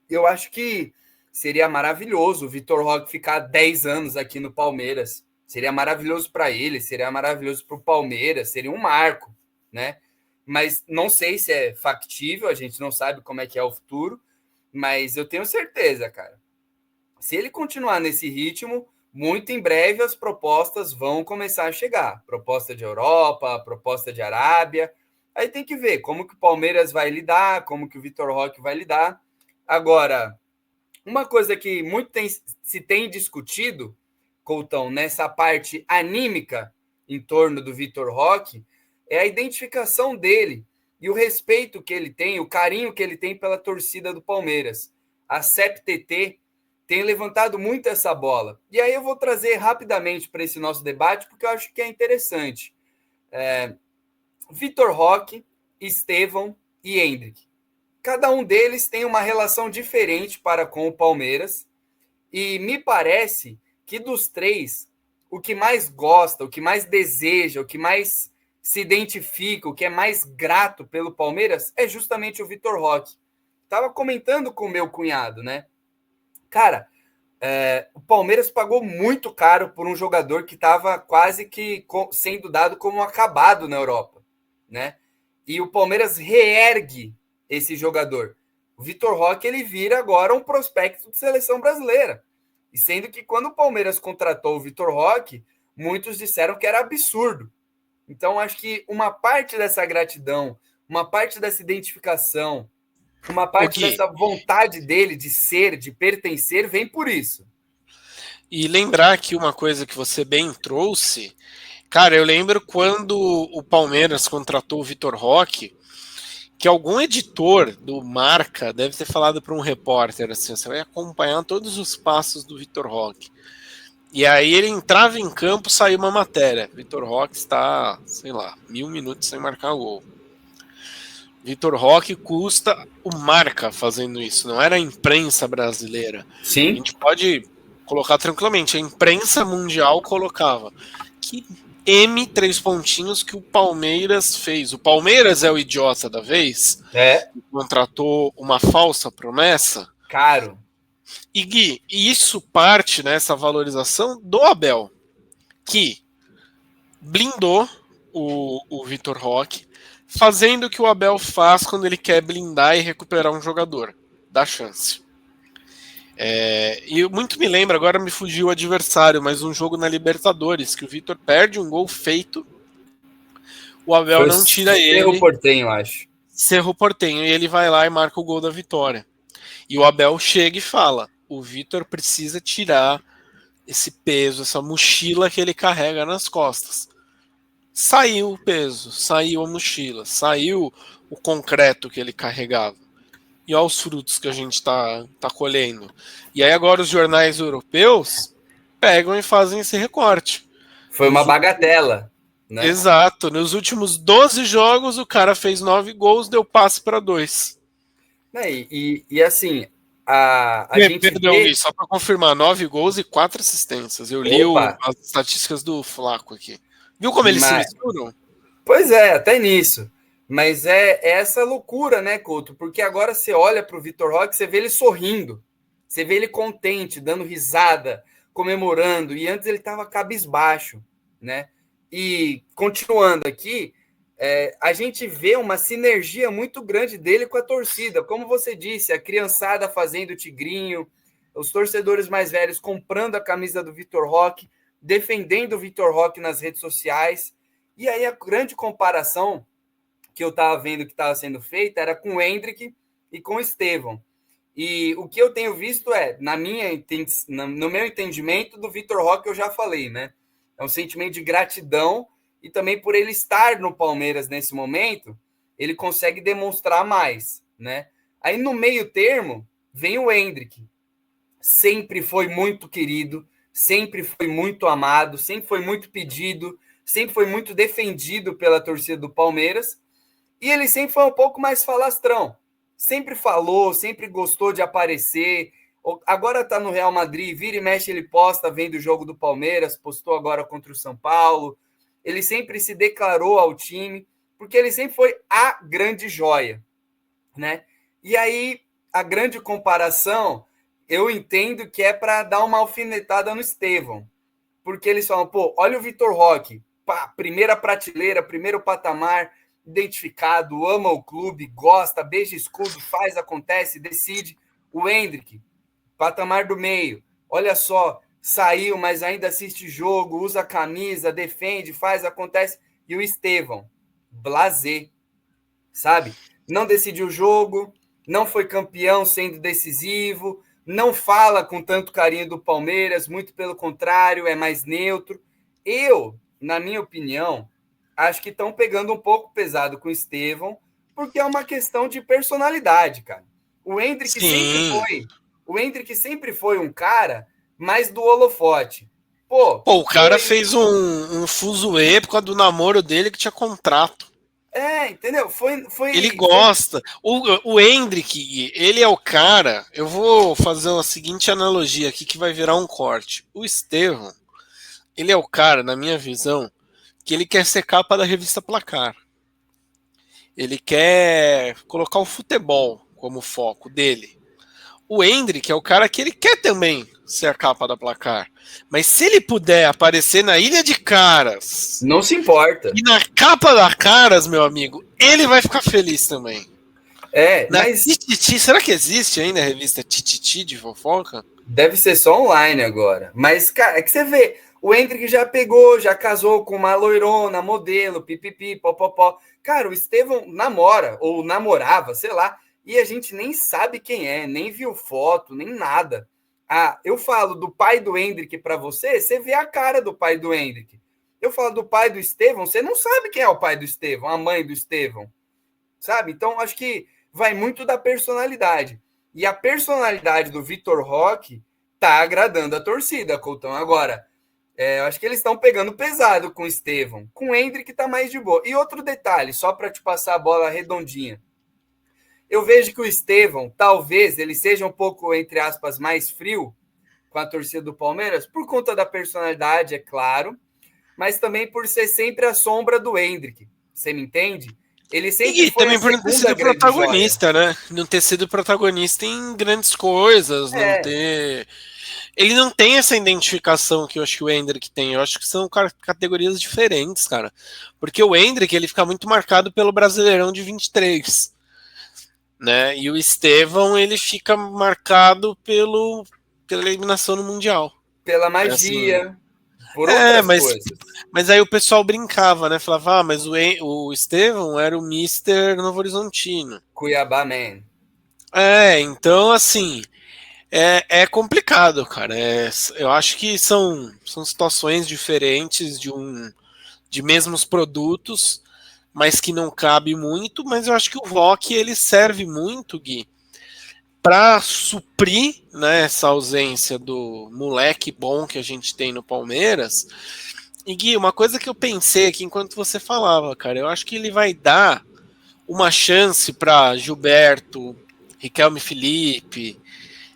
eu acho que seria maravilhoso o Vitor Roque ficar 10 anos aqui no Palmeiras. Seria maravilhoso para ele, seria maravilhoso para o Palmeiras, seria um marco, né? Mas não sei se é factível, a gente não sabe como é que é o futuro, mas eu tenho certeza, cara. Se ele continuar nesse ritmo, muito em breve as propostas vão começar a chegar. Proposta de Europa, proposta de Arábia. Aí tem que ver como que o Palmeiras vai lidar, como que o Vitor Roque vai lidar. Agora, uma coisa que muito se tem discutido, Coutão, nessa parte anímica em torno do Vitor Roque, é a identificação dele e o respeito que ele tem, o carinho que ele tem pela torcida do Palmeiras. A CEPTT tem levantado muito essa bola. E aí eu vou trazer rapidamente para esse nosso debate, porque eu acho que é interessante. Vitor Roque, Estevão e Endrick. Cada um deles tem uma relação diferente para com o Palmeiras. E me parece que dos 3, o que mais gosta, o que mais deseja, o que mais se identifica, o que é mais grato pelo Palmeiras é justamente o Vitor Roque. Estava comentando com o meu cunhado, né? Cara, o Palmeiras pagou muito caro por um jogador que estava quase que sendo dado como acabado na Europa, né? E o Palmeiras reergue esse jogador. O Vitor Roque, ele vira agora um prospecto de seleção brasileira. E sendo que quando o Palmeiras contratou o Vitor Roque, muitos disseram que era absurdo. Então, acho que uma parte dessa gratidão, uma parte dessa identificação, uma parte dessa vontade dele de ser, de pertencer, vem por isso. E lembrar que uma coisa que você bem trouxe, cara, eu lembro quando o Palmeiras contratou o Vitor Roque, que algum editor do Marca deve ter falado para um repórter assim, você vai acompanhar todos os passos do Vitor Roque. E aí ele entrava em campo, saiu uma matéria. Vitor Roque está, sei lá, 1000 minutos sem marcar gol. Vitor Roque custa o Marca fazendo isso, não era a imprensa brasileira. Sim. A gente pode colocar tranquilamente, a imprensa mundial colocava. Que M3 pontinhos que o Palmeiras fez. O Palmeiras é o idiota da vez? Contratou uma falsa promessa? Caro. E Gui, isso parte nessa valorização do Abel, que blindou o Vitor Roque, fazendo o que o Abel faz quando ele quer blindar e recuperar um jogador, dá chance. E muito me lembra, agora me fugiu o adversário, mas um jogo na Libertadores, que o Vitor perde um gol feito, o Abel não tira ele. Cerro Porteño, acho. Cerro Porteño, e ele vai lá e marca o gol da vitória. E o Abel chega e fala, o Vitor precisa tirar esse peso, essa mochila que ele carrega nas costas. saiu o peso, saiu a mochila, saiu o concreto que ele carregava. E olha os frutos que a gente tá colhendo. E aí agora os jornais europeus pegam e fazem esse recorte. Foi uma bagatela, né? Exato. Nos últimos 12 jogos, o cara fez 9 gols, deu passe para 2. E assim, a gente Perdão, Gui, só para confirmar, 9 gols e 4 assistências. Eu li as estatísticas do Flaco aqui. Viu como eles se misturam? Pois é, até nisso. Mas é essa loucura, né, Couto? Porque agora você olha para o Vitor Roque, você vê ele sorrindo, você vê ele contente, dando risada, comemorando, e antes ele estava cabisbaixo, né? E continuando aqui, a gente vê uma sinergia muito grande dele com a torcida. Como você disse, a criançada fazendo o tigrinho, os torcedores mais velhos comprando a camisa do Vitor Roque, defendendo o Vitor Roque nas redes sociais. E aí a grande comparação que eu estava vendo que estava sendo feita era com o Endrick e com o Estevão. E o que eu tenho visto no meu entendimento, do Vitor Roque eu já falei, né? É um sentimento de gratidão e também por ele estar no Palmeiras nesse momento, ele consegue demonstrar mais, né? Aí no meio termo vem o Endrick. Sempre foi muito querido, sempre foi muito amado, sempre foi muito pedido, sempre foi muito defendido pela torcida do Palmeiras. E ele sempre foi um pouco mais falastrão. Sempre falou, sempre gostou de aparecer. Agora está no Real Madrid, vira e mexe, ele posta, vendo o jogo do Palmeiras, postou agora contra o São Paulo. Ele sempre se declarou ao time, porque ele sempre foi a grande joia, né? E aí, a grande comparação, eu entendo que é para dar uma alfinetada no Estevão. Porque eles falam, pô, olha o Vitor Roque, pá, primeira prateleira, primeiro patamar, identificado, ama o clube, gosta, beija escudo, faz, acontece, decide. O Endrick, patamar do meio, olha só, saiu, mas ainda assiste jogo, usa a camisa, defende, faz, acontece. E o Estevão, blasé, sabe? Não decidiu o jogo, não foi campeão sendo decisivo, não fala com tanto carinho do Palmeiras, muito pelo contrário, é mais neutro. Eu, na minha opinião, acho que estão pegando um pouco pesado com o Estevão, porque é uma questão de personalidade, cara. O Endrick sempre foi um cara mais do holofote. Pô, o cara fez um fuzuê por causa do namoro dele que tinha contrato. Entendeu? Ele gosta. O Endrick, ele é o cara. Eu vou fazer uma seguinte analogia aqui que vai virar um corte. O Estevão, ele é o cara, na minha visão, que ele quer ser capa da revista Placar. Ele quer colocar o futebol como foco dele. O Endrick é o cara que ele quer também ser a capa da Placar. Mas se ele puder aparecer na Ilha de Caras... Não se importa. E na capa da Caras, meu amigo, ele vai ficar feliz também. Mas... Tititi, será que existe ainda a revista Tititi de fofoca? Deve ser só online agora. Mas, cara, é que você vê, o Endrick já pegou, já casou com uma loirona, modelo, pipipi, popopó. Cara, o Estevão namora, ou namorava, sei lá, e a gente nem sabe quem é, nem viu foto, nem nada. Eu falo do pai do Endrick para você, você vê a cara do pai do Endrick. Eu falo do pai do Estevão, você não sabe quem é o pai do Estevão, a mãe do Estevão, sabe? Então, acho que vai muito da personalidade. E a personalidade do Vitor Roque tá agradando a torcida, Coutão. Agora, eu acho que eles estão pegando pesado com o Estevão. Com o Endrick tá mais de boa. E outro detalhe, só para te passar a bola redondinha. Eu vejo que o Estevão, talvez, ele seja um pouco, entre aspas, mais frio com a torcida do Palmeiras, por conta da personalidade, é claro, mas também por ser sempre a sombra do Endrick. Você me entende? Ele sempre foi também por não ter sido protagonista, joia, né? Não ter sido protagonista em grandes coisas, não ter... Ele não tem essa identificação que eu acho que o Endrick tem. Eu acho que são categorias diferentes, cara. Porque o Endrick, ele fica muito marcado pelo Brasileirão de 23. Né? E o Estevão, ele fica marcado pela eliminação no Mundial. Pela magia, assim, por outras coisas. Mas aí o pessoal brincava, né? Falava, mas o Estevão era o Mister Novo Horizontino. Cuiabá Man. Então, assim, é complicado, cara. Eu acho que são situações diferentes de de mesmos produtos, mas que não cabe muito. Mas eu acho que o Rock ele serve muito, Gui, para suprir, né, essa ausência do moleque bom que a gente tem no Palmeiras. E Gui, uma coisa que eu pensei aqui enquanto você falava, cara, eu acho que ele vai dar uma chance para Gilberto, Riquelme Felipe,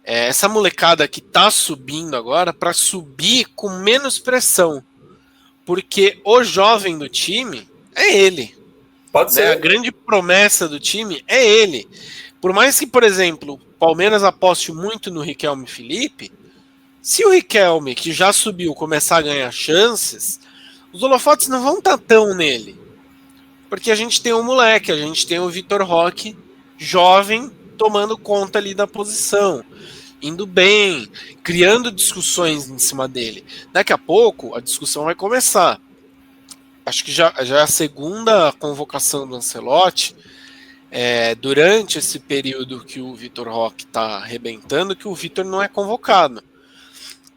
essa molecada que tá subindo agora, para subir com menos pressão. Porque o jovem do time é ele. Pode Né? A ser. grande promessa do time é ele. Por mais que, por exemplo, o Palmeiras aposte muito no Riquelme Felipe, se o Riquelme, que já subiu, começar a ganhar chances, os holofotes não vão estar tão nele. Porque a gente tem um moleque, a gente tem o Vitor Roque, jovem, tomando conta ali da posição, indo bem, criando discussões em cima dele. Daqui a pouco a discussão vai começar. Acho que já é a segunda convocação do Ancelotti, durante esse período que o Vitor Roque está arrebentando, que o Vitor não é convocado.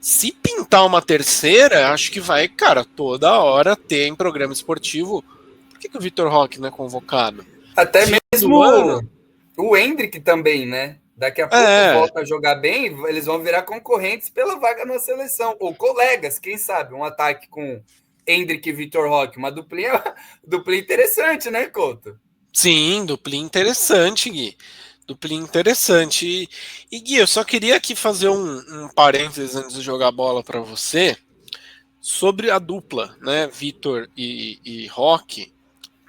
Se pintar uma terceira, acho que vai, cara, toda hora ter em programa esportivo. Por que o Vitor Roque não é convocado? Até Fim do mesmo ano, o Endrick também, né? Daqui a pouco volta a jogar bem, eles vão virar concorrentes pela vaga na seleção. Ou colegas, quem sabe? Um ataque com Endrick e Vitor Roque. Uma duplinha, duplinha interessante, né, Couto? Sim, duplinha interessante, Gui. Duplinha interessante. E Gui, eu só queria aqui fazer um parênteses antes de jogar a bola para você sobre a dupla, né? Vitor e Roque.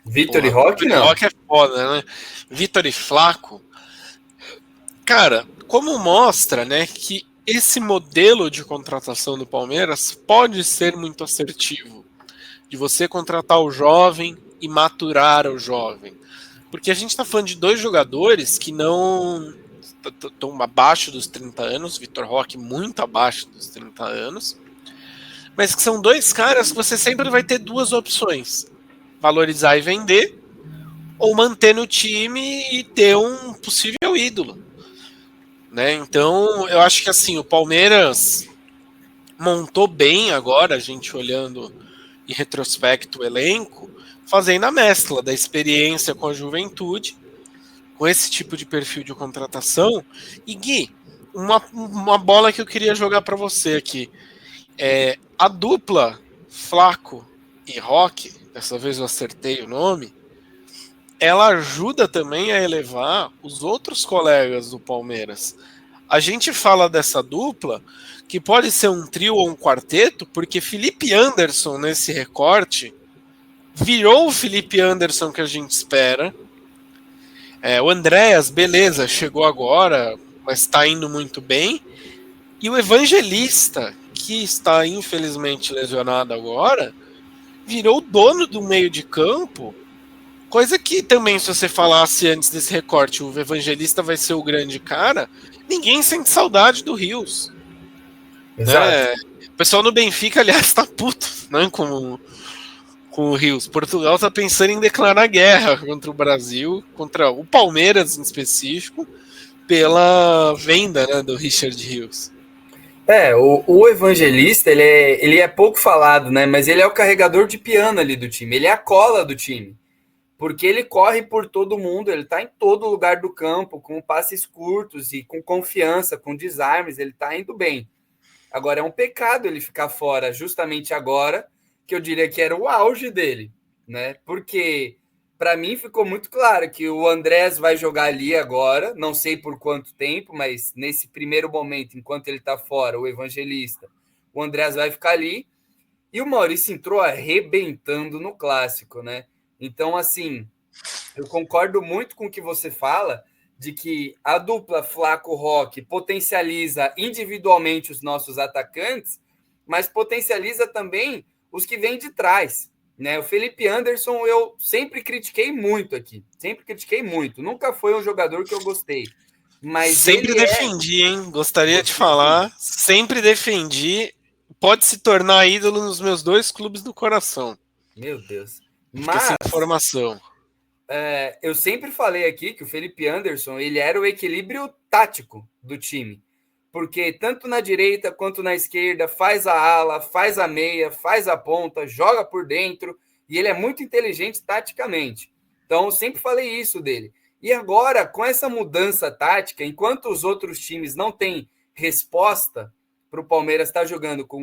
Vitor e Porra, Roque, Vitor e não. Roque é foda, né? Vitor e Flaco. Cara, como mostra, né, que esse modelo de contratação do Palmeiras pode ser muito assertivo, de você contratar o jovem e maturar o jovem. Porque a gente está falando de dois jogadores que não estão abaixo dos 30 anos, Vitor Roque muito abaixo dos 30 anos, mas que são dois caras que você sempre vai ter duas opções: valorizar e vender, ou manter no time e ter um possível ídolo. Né? Então, eu acho que assim, o Palmeiras montou bem agora, a gente olhando em retrospecto o elenco, fazendo a mescla da experiência com a juventude, com esse tipo de perfil de contratação. E Gui, uma bola que eu queria jogar para você aqui. A dupla Flaco e Roque, dessa vez eu acertei o nome, ela ajuda também a elevar os outros colegas do Palmeiras. A gente fala dessa dupla, que pode ser um trio ou um quarteto, porque Felipe Anderson, nesse recorte, virou o Felipe Anderson que a gente espera. O Andréas, beleza, chegou agora, mas está indo muito bem. E o Evangelista, que está infelizmente lesionado agora, virou o dono do meio de campo. Coisa que também, se você falasse antes desse recorte, o Evangelista vai ser o grande cara, ninguém sente saudade do Rios. Exato. Né? O pessoal no Benfica, aliás, tá puto, né, com o Rios. Portugal tá pensando em declarar guerra contra o Brasil, contra o Palmeiras em específico, pela venda, né, do Richard Rios. O Evangelista, ele é pouco falado, né? Mas ele é o carregador de piano ali do time. Ele é a cola do time. Porque ele corre por todo mundo, ele tá em todo lugar do campo, com passes curtos e com confiança, com desarmes, ele tá indo bem. Agora é um pecado ele ficar fora justamente agora, que eu diria que era o auge dele, né? Porque para mim ficou muito claro que o Andrés vai jogar ali agora, não sei por quanto tempo, mas nesse primeiro momento, enquanto ele está fora, o Evangelista, o Andrés vai ficar ali e o Maurício entrou arrebentando no clássico, né? Então, assim, eu concordo muito com o que você fala de que a dupla Flaco-Roque potencializa individualmente os nossos atacantes, mas potencializa também os que vêm de trás. Né? O Felipe Anderson eu sempre critiquei muito aqui, sempre critiquei muito. Nunca foi um jogador que eu gostei, mas Sempre ele defendi, hein? Gostaria de você sim, falar. Sempre defendi. Pode se tornar ídolo nos meus dois clubes do coração. meu Deus. Fica essa Mas informação. eu sempre falei aqui que o Felipe Anderson ele era o equilíbrio tático do time. Porque tanto na direita quanto na esquerda faz a ala, faz a meia, faz a ponta, joga por dentro. E ele é muito inteligente taticamente. Então, eu sempre falei isso dele. E agora, com essa mudança tática, enquanto os outros times não têm resposta para o Palmeiras estar jogando com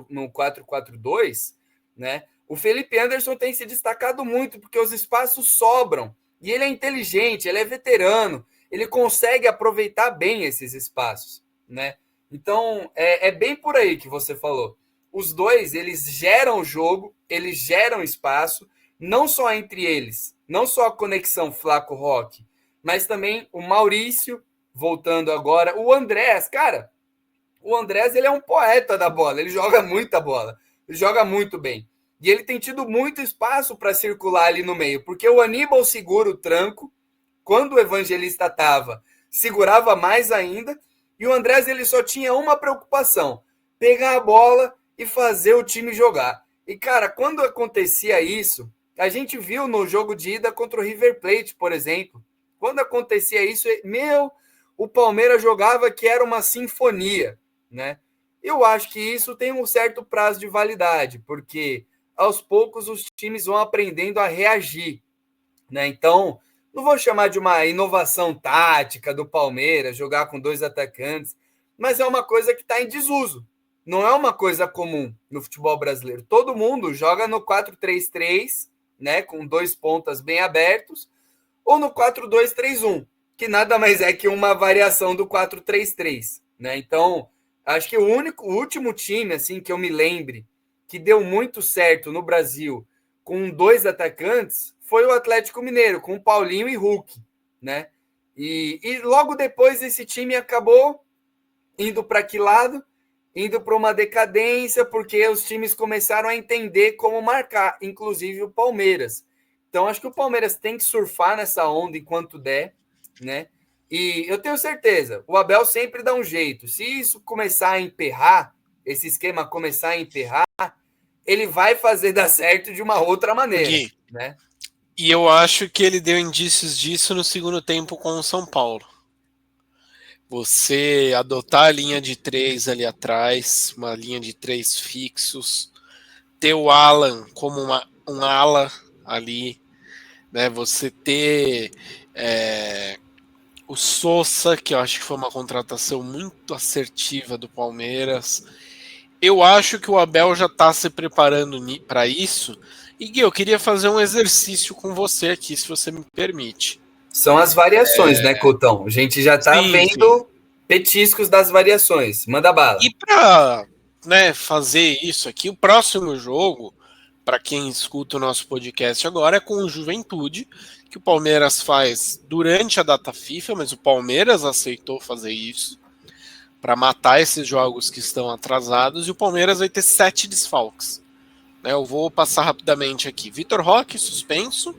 no 4-4-2, né? O Felipe Anderson tem se destacado muito, porque os espaços sobram. E ele é inteligente, ele é veterano, ele consegue aproveitar bem esses espaços, né? Então, é bem por aí que você falou. Os dois, eles geram jogo, eles geram espaço, não só entre eles, não só a conexão Flaco-Roque, mas também o Maurício, voltando agora, o Andrés, cara, o Andrés, ele é um poeta da bola, ele joga muita bola, ele joga muito bem. E ele tem tido muito espaço para circular ali no meio, porque o Aníbal segura o tranco, quando o Evangelista estava, segurava mais ainda, e o Andrés ele só tinha uma preocupação: pegar a bola e fazer o time jogar. E, cara, quando acontecia isso, a gente viu no jogo de ida contra o River Plate, por exemplo. Quando acontecia isso, o Palmeiras jogava que era uma sinfonia, né? Eu acho que isso tem um certo prazo de validade, porque aos poucos os times vão aprendendo a reagir, né? Então, não vou chamar de uma inovação tática do Palmeiras, jogar com dois atacantes, mas é uma coisa que está em desuso. Não é uma coisa comum no futebol brasileiro. Todo mundo joga no 4-3-3, né, com dois pontas bem abertos, ou no 4-2-3-1, que nada mais é que uma variação do 4-3-3, né? Então, acho que o último time assim que eu me lembre que deu muito certo no Brasil com dois atacantes foi o Atlético Mineiro, com Paulinho e Hulk, né? E logo depois esse time acabou indo para que lado? Indo para uma decadência, porque os times começaram a entender como marcar, inclusive o Palmeiras. Então, acho que o Palmeiras tem que surfar nessa onda enquanto der, né? E eu tenho certeza, o Abel sempre dá um jeito. Se isso começar a emperrar, esse esquema começar a emperrar, ele vai fazer dar certo de uma outra maneira, Gui, né? e eu acho que ele deu indícios disso no segundo tempo com o São Paulo. Você adotar a linha de três ali atrás, uma linha de três fixos, ter o Alan como um ala ali, né? Você ter o Sousa, que eu acho que foi uma contratação muito assertiva do Palmeiras. Eu acho que o Abel já está se preparando para isso. E Gui, eu queria fazer um exercício com você aqui, se você me permite. São as variações, né, Coutão? A gente já tá Sim, sim. vendo petiscos das variações. Manda bala. E para, né, fazer isso aqui, o próximo jogo, para quem escuta o nosso podcast agora, é com o Juventude, que o Palmeiras faz durante a data FIFA, mas o Palmeiras aceitou fazer isso para matar esses jogos que estão atrasados, e o Palmeiras vai ter 7 desfalques. Eu vou passar rapidamente aqui. Vitor Roque, suspenso.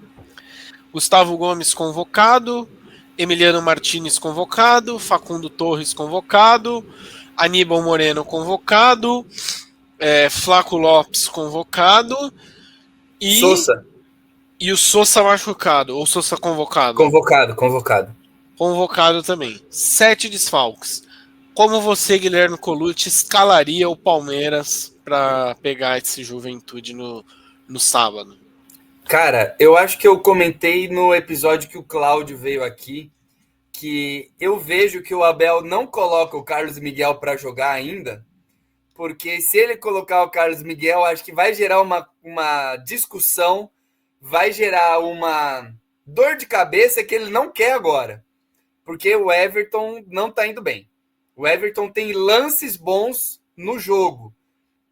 Gustavo Gomes, convocado. Emiliano Martinez, convocado. Facundo Torres, convocado. Aníbal Moreno, convocado. Flaco Lopes, convocado. Sousa. E o Sousa machucado. Ou Sousa convocado? Convocado. Convocado também. 7 desfalques. Como você, Guilherme Colucci, escalaria o Palmeiras para pegar esse Juventude no sábado? Cara, eu acho que eu comentei no episódio que o Cláudio veio aqui que eu vejo que o Abel não coloca o Carlos Miguel para jogar ainda, porque se ele colocar o Carlos Miguel, acho que vai gerar uma discussão, vai gerar uma dor de cabeça que ele não quer agora, porque o Everton não está indo bem. O Everton tem lances bons no jogo,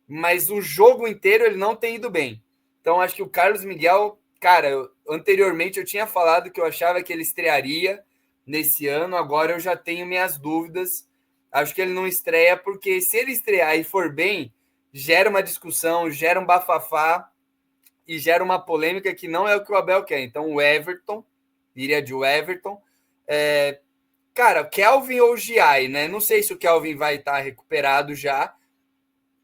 mas o jogo inteiro ele não tem ido bem. Então, acho que o Carlos Miguel, cara, anteriormente eu tinha falado que eu achava que ele estrearia nesse ano, agora eu já tenho minhas dúvidas. Acho que ele não estreia, porque se ele estrear e for bem, gera uma discussão, gera um bafafá e gera uma polêmica que não é o que o Abel quer. Então, o Everton, iria de o Everton. Cara, Kelvin ou Giai, né? Não sei se o Kelvin vai estar recuperado já,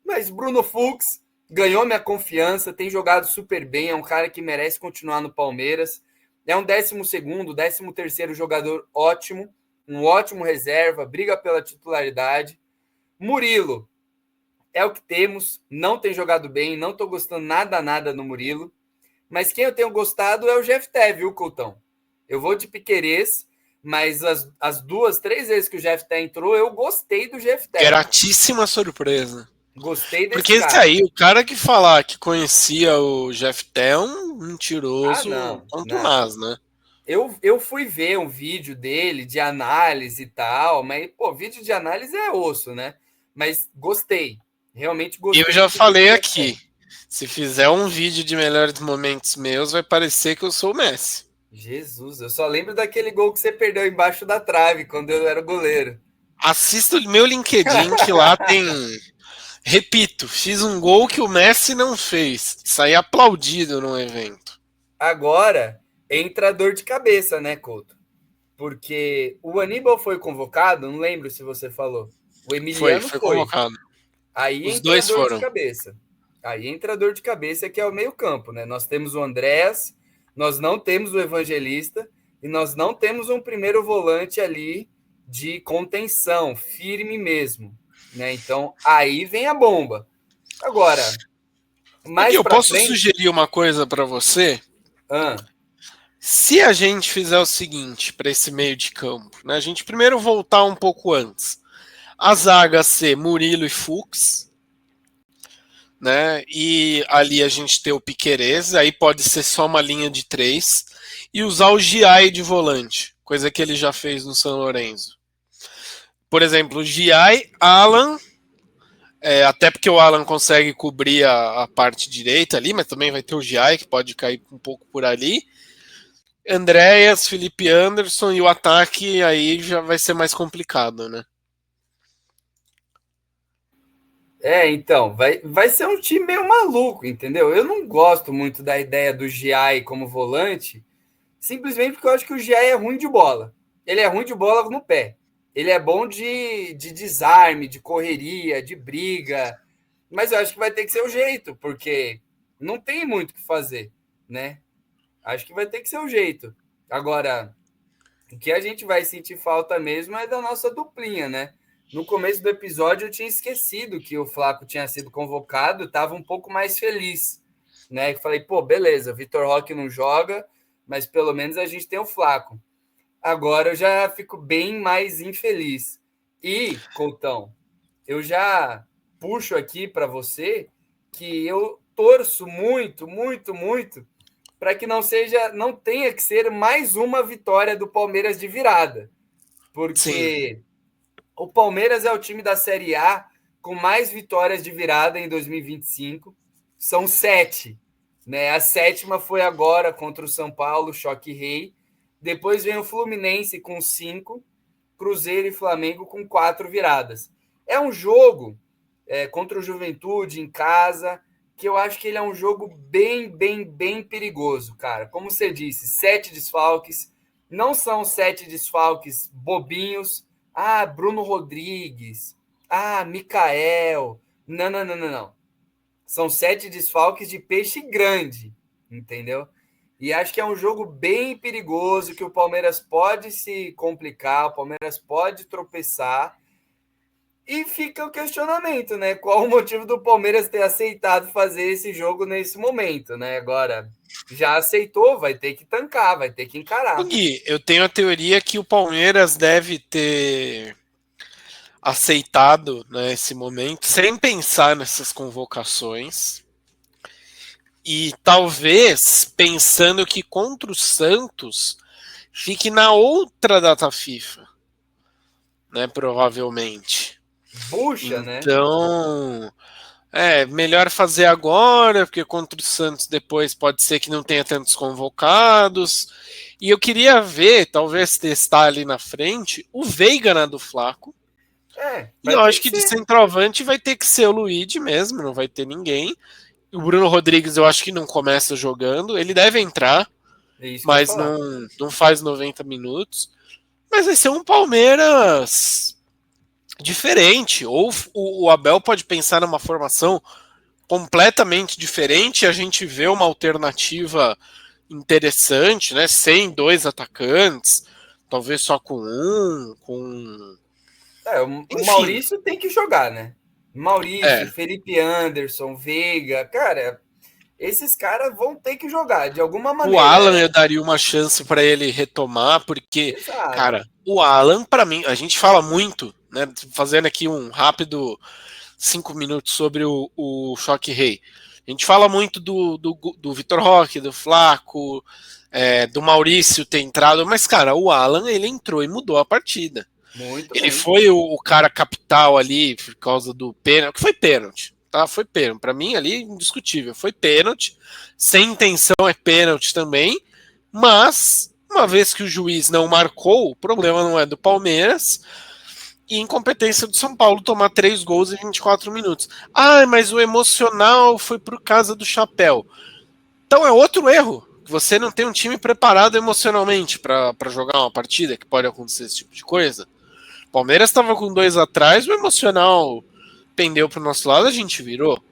mas Bruno Fux ganhou minha confiança, tem jogado super bem, é um cara que merece continuar no Palmeiras. É um 12º, 13º jogador ótimo, um ótimo reserva, briga pela titularidade. Murilo, é o que temos, não tem jogado bem, não estou gostando nada no Murilo. Mas quem eu tenho gostado é o Jefté, viu, Coutão? Eu vou de Piquerez, mas as 2, 3 vezes que o Jefté entrou, eu gostei do Jefté. Gratíssima surpresa. Gostei desse Porque esse cara. aí, o cara que falar que conhecia o Jefté é um Ah, mentiroso não, não. contumaz, né? Eu fui ver um vídeo dele de análise e tal, mas, pô, vídeo de análise é osso, né? Mas gostei. Realmente Eu gostei já do que vi do falei Jefté. aqui, se fizer um vídeo de melhores momentos meus, vai parecer que eu sou o Messi. Jesus, eu só lembro daquele gol que você perdeu embaixo da trave quando eu era goleiro. Assista o meu LinkedIn, que lá tem. Repito, fiz um gol que o Messi não fez. Saí aplaudido no evento. Agora entra a dor de cabeça, né, Couto? Porque o Aníbal foi convocado, não lembro se você falou. O Emiliano Foi foi. convocado. Aí Os entra a dois dor de foram. cabeça. Aí entra a dor de cabeça, que é o meio-campo, né? Nós temos o Andréas, nós não temos o Evangelista e nós não temos um primeiro volante ali de contenção, firme mesmo, né? Então, aí vem a bomba. Agora, Aqui, mais eu para posso frente, sugerir uma coisa para você? ah, Se a gente fizer o seguinte para esse meio de campo, né? A gente primeiro voltar um pouco antes. A zaga ser Murilo e Fux, né? E ali a gente ter o Piquerez, aí pode ser só uma linha de três e usar o Giai de volante, coisa que ele já fez no São Lourenço. Por exemplo, o Giai, Alan, até porque o Alan consegue cobrir a parte direita ali, mas também vai ter o Giai que pode cair um pouco por ali. Andréas, Felipe Anderson e o ataque aí já vai ser mais complicado, né? então, vai ser um time meio maluco, entendeu? Eu não gosto muito da ideia do Giai como volante, simplesmente porque eu acho que o Giai é ruim de bola. Ele é ruim de bola no pé. Ele é bom de desarme, de correria, de briga. Mas eu acho que vai ter que ser o jeito, porque não tem muito o que fazer, né? Acho que vai ter que ser o jeito. Agora, o que a gente vai sentir falta mesmo é da nossa duplinha, né? No começo do episódio eu tinha esquecido que o Flaco tinha sido convocado, estava um pouco mais feliz, né? Falei, pô, beleza, o Vitor Roque não joga, mas pelo menos a gente tem o Flaco. Agora eu já fico bem mais infeliz. E, Coutão, eu já puxo aqui para você que eu torço muito, muito, muito para que não tenha que ser mais uma vitória do Palmeiras de virada, Sim, porque o Palmeiras é o time da Série A com mais vitórias de virada em 2025, são 7, né? A sétima foi agora contra o São Paulo, choque rei. Depois vem o Fluminense com 5, Cruzeiro e Flamengo com 4 viradas. É um jogo contra o Juventude em casa, que eu acho que ele é um jogo bem, bem, bem perigoso, cara. Como você disse, 7 desfalques, não são 7 desfalques bobinhos. Ah, Bruno Rodrigues. Ah, Mikael. Não, não, não, não, não. São 7 desfalques de peixe grande, entendeu? E acho que é um jogo bem perigoso, que o Palmeiras pode se complicar, o Palmeiras pode tropeçar. E fica o questionamento, né? Qual o motivo do Palmeiras ter aceitado fazer esse jogo nesse momento, né? Agora, já aceitou, vai ter que tancar, vai ter que o encarar. Gui, eu tenho a teoria que o Palmeiras deve ter aceitado nesse momento, sem pensar nessas convocações, e talvez pensando que contra o Santos fique na outra data FIFA, né? Provavelmente. Bucha, né? Então, melhor fazer agora, porque contra o Santos depois pode ser que não tenha tantos convocados. E eu queria ver, talvez testar ali na frente, o Veiga na do Flaco. E Vai eu ter acho que que de ser. centroavante vai ter que ser o Luigi mesmo, não vai ter ninguém. O Bruno Rodrigues eu acho que não começa jogando. Ele deve entrar, É isso que eu ia mas falar. não faz 90 minutos. Mas vai ser um Palmeiras diferente. Ou o Abel pode pensar numa formação completamente diferente. A gente vê uma alternativa interessante, né? Sem dois atacantes, talvez só com um, com. O Enfim, Maurício tem que jogar, né? Maurício, é. Felipe Anderson, Veiga, cara, esses caras vão ter que jogar de alguma O maneira. Alan eu daria uma chance para ele retomar, porque, Exato. cara, o Alan, para mim, a gente fala muito, né? Fazendo aqui um rápido 5 minutos sobre o Choque Rei. A gente fala muito do Vitor Roque, do Flaco, do Maurício ter entrado, mas, cara, o Alan, ele entrou e mudou a partida. Muito Ele bem. foi o cara capital ali por causa do pênalti, que foi pênalti, tá? Foi pênalti. Para mim, ali, indiscutível. Foi pênalti. Sem intenção é pênalti também, mas, uma vez que o juiz não marcou, o problema não é do Palmeiras e incompetência do São Paulo tomar 3 gols em 24 minutos. Ah, mas o emocional foi por causa do chapéu. Então é outro erro. Você não tem um time preparado emocionalmente para jogar uma partida, que pode acontecer esse tipo de coisa. O Palmeiras estava com 2 atrás, o emocional pendeu para o nosso lado, a gente virou.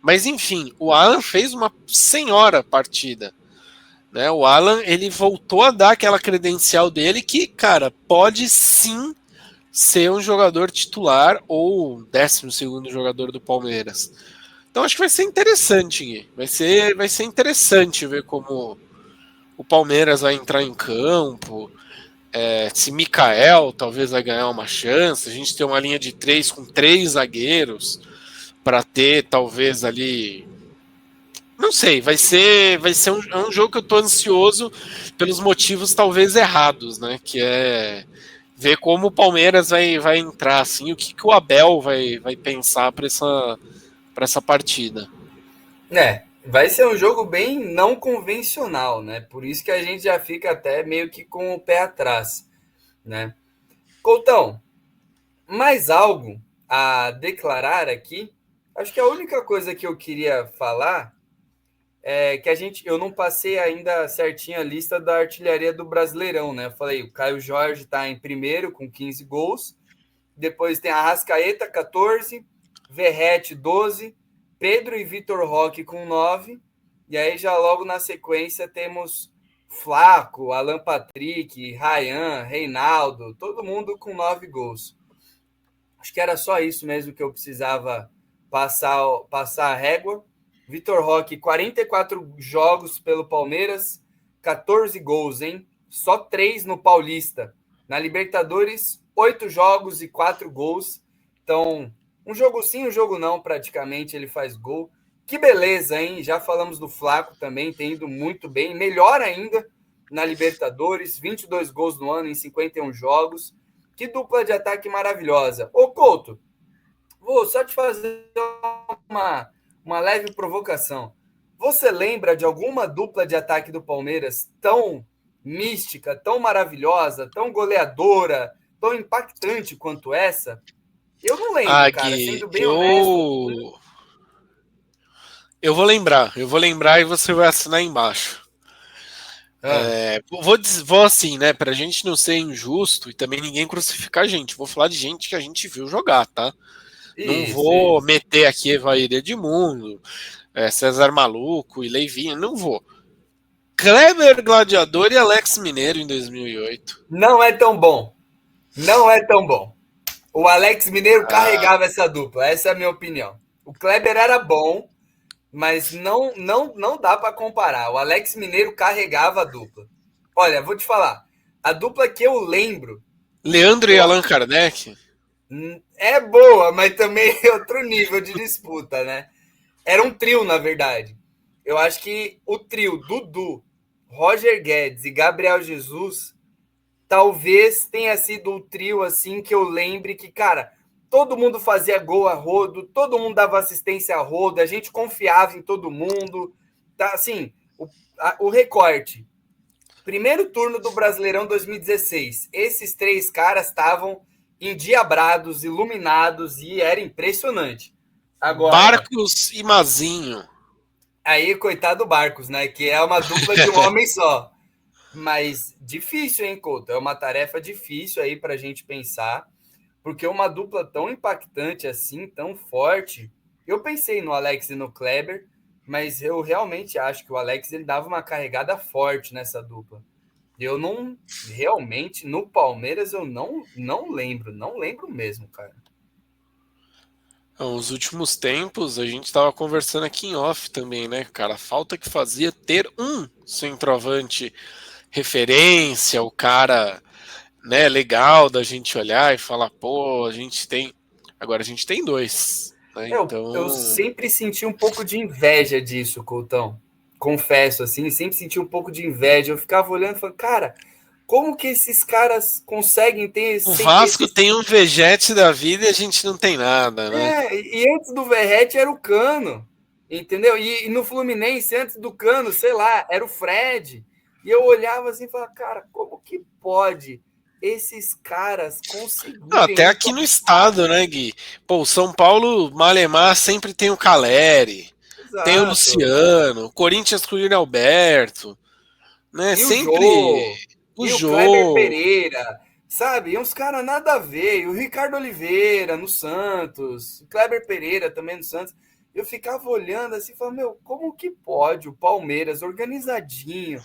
Mas enfim, o Alan fez uma senhora partida. Né? O Alan ele voltou a dar aquela credencial dele que, cara, pode sim ser um jogador titular ou 12º jogador do Palmeiras. Então acho que vai ser interessante, Gui. Vai ser interessante ver como o Palmeiras vai entrar em campo. Se Mikael talvez vai ganhar uma chance. A gente tem uma linha de 3 com 3 zagueiros para ter talvez ali. Não sei, vai ser um jogo que eu tô ansioso pelos motivos talvez errados, né? Que é ver como o Palmeiras vai entrar, assim, o que o Abel vai pensar para essa partida. Vai ser um jogo bem não convencional, né? Por isso que a gente já fica até meio que com o pé atrás, né? Coutão, mais algo a declarar aqui? Acho que a única coisa que eu queria falar é que eu não passei ainda certinho a lista da artilharia do Brasileirão, né? Eu falei, o Caio Jorge está em primeiro com 15 gols, depois tem a Arrascaeta, 14, Verratti, 12, Pedro e Vitor Roque com 9, e aí já logo na sequência temos Flaco, Alan Patrick, Ryan, Reinaldo, todo mundo com 9 gols. Acho que era só isso mesmo que eu precisava passar a régua. Vitor Roque, 44 jogos pelo Palmeiras, 14 gols, hein? Só 3 no Paulista. Na Libertadores, 8 jogos e 4 gols. Então, um jogo sim, um jogo não, praticamente ele faz gol. Que beleza, hein? Já falamos do Flaco também, tem ido muito bem. Melhor ainda na Libertadores, 22 gols no ano em 51 jogos. Que dupla de ataque maravilhosa. Ô, Couto, vou só te fazer uma leve provocação. Você lembra de alguma dupla de ataque do Palmeiras tão mística, tão maravilhosa, tão goleadora, tão impactante quanto essa? Eu não lembro, Ah, cara, Gui, sendo bem honesto. eu vou lembrar e você vai assinar embaixo. Ah, Vou assim, né, pra gente não ser injusto e também ninguém crucificar a gente. Vou falar de gente que a gente viu jogar, tá? Não isso, vou isso. meter aqui Evair Edmundo, César Maluco e Leivinho, não vou. Kleber Gladiador e Alex Mineiro em 2008. Não é tão bom. Não é tão bom. O Alex Mineiro Ah, carregava essa dupla, essa é a minha opinião. O Kleber era bom, mas não dá para comparar. O Alex Mineiro carregava a dupla. Olha, vou te falar, a dupla que eu lembro, Leandro que e eu, Allan Kardec? é boa, mas também é outro nível de disputa, né? Era um trio, na verdade. Eu acho que o trio Dudu, Roger Guedes e Gabriel Jesus talvez tenha sido o trio assim que eu lembre que, cara, todo mundo fazia gol a rodo, todo mundo dava assistência a rodo, a gente confiava em todo mundo. Tá, assim, o recorte. Primeiro turno do Brasileirão 2016. Esses três caras estavam endiabrados, iluminados e era impressionante. Agora, Barcos e Mazinho. aí, coitado do Barcos, né? Que é uma dupla de um homem só. Mas difícil, hein, Couto? É uma tarefa difícil aí para a gente pensar, porque uma dupla tão impactante assim, tão forte. Eu pensei no Alex e no Kleber, mas eu realmente acho que o Alex ele dava uma carregada forte nessa dupla. Eu não realmente no Palmeiras eu não lembro, não lembro mesmo, cara. Os últimos tempos, a gente estava conversando aqui em off também, né, cara? A falta que fazia ter um centroavante referência, o cara, né, legal da gente olhar e falar, pô, a gente tem. Agora a gente tem dois, né? Eu Então. sempre senti um pouco de inveja disso, Coutão. Confesso, assim, sempre senti um pouco de inveja. Eu ficava olhando e falando, cara, como que esses caras conseguem ter O Vasco esse... tem um Vegete da vida e a gente não tem nada, né? E antes do Verratti era o Cano, entendeu? E no Fluminense, antes do Cano, sei lá, era o Fred. E eu olhava assim e falava, cara, como que pode esses caras Não, até conseguirem isso? aqui no estado, né, Gui? Pô, o São Paulo, Malemar, sempre tem o Caleri, tem o Exato. Luciano, o Corinthians com o Yuri Alberto, né? E o Sempre Jô, o e o Kleber Jô. Pereira, sabe? E uns caras nada a ver. E o Ricardo Oliveira no Santos, o Kleber Pereira também no Santos. Eu ficava olhando assim, falando, meu, como que pode o Palmeiras organizadinho?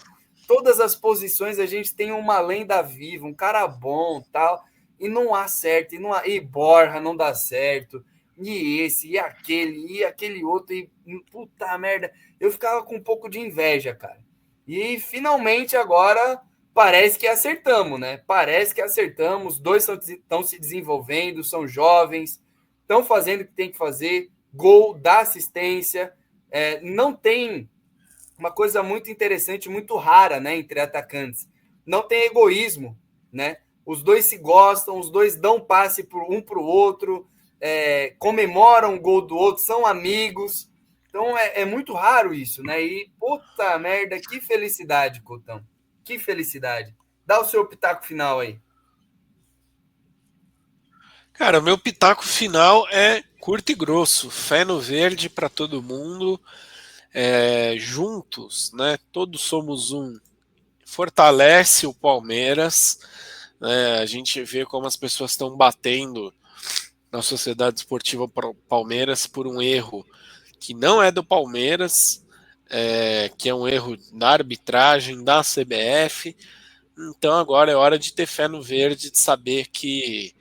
Todas as posições a gente tem uma lenda viva, um cara bom, tal, e não acerta, e Borja não dá certo, e aquele outro, e puta merda. Eu ficava com um pouco de inveja, cara. E finalmente agora parece que acertamos, né? Parece que acertamos. Os dois estão se desenvolvendo, são jovens, estão fazendo o que tem que fazer. Gol, dá assistência. Não tem uma coisa muito interessante, muito rara, né, entre atacantes. Não tem egoísmo, né? Os dois se gostam, os dois dão passe um para o outro, comemoram o gol do outro, são amigos. Então é muito raro isso, né? E puta merda, que felicidade, Cotão. Que felicidade. Dá o seu pitaco final aí. Cara, meu pitaco final é curto e grosso, fé no verde para todo mundo, juntos, né? Todos somos um. Fortalece o Palmeiras, né? A gente vê como as pessoas estão batendo na Sociedade Esportiva Palmeiras por um erro que não é do Palmeiras, que é um erro da arbitragem da CBF. Então agora é hora de ter fé no verde, de saber que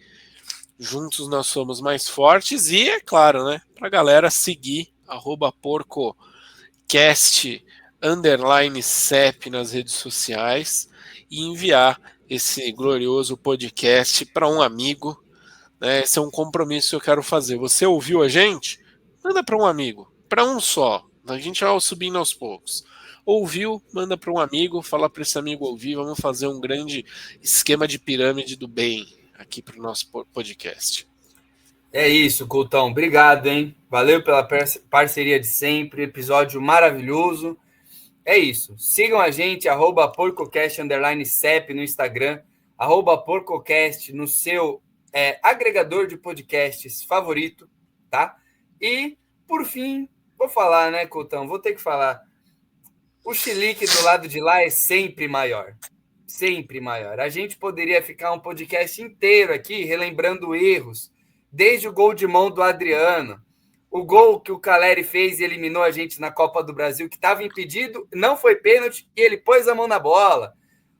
juntos nós somos mais fortes e, é claro, né, para a galera seguir @porcocast_CEP nas redes sociais e enviar esse glorioso podcast para um amigo, né? Esse é um compromisso que eu quero fazer. Você ouviu a gente? Manda para um amigo, para um só. A gente vai subindo aos poucos. Ouviu? Manda para um amigo, fala para esse amigo ouvir. Vamos fazer um grande esquema de pirâmide do bem aqui para o nosso podcast. É isso, Coutão. Obrigado, hein? Valeu pela parceria de sempre. Episódio maravilhoso. É isso. Sigam a gente, @porcocast_CEP no Instagram, @porcocast no seu agregador de podcasts favorito, tá? E, por fim, vou falar, né, Coutão? Vou ter que falar. O chilique do lado de lá é sempre maior. Sempre maior. A gente poderia ficar um podcast inteiro aqui relembrando erros, desde o gol de mão do Adriano, o gol que o Caleri fez e eliminou a gente na Copa do Brasil, que estava impedido, não foi pênalti, e ele pôs a mão na bola.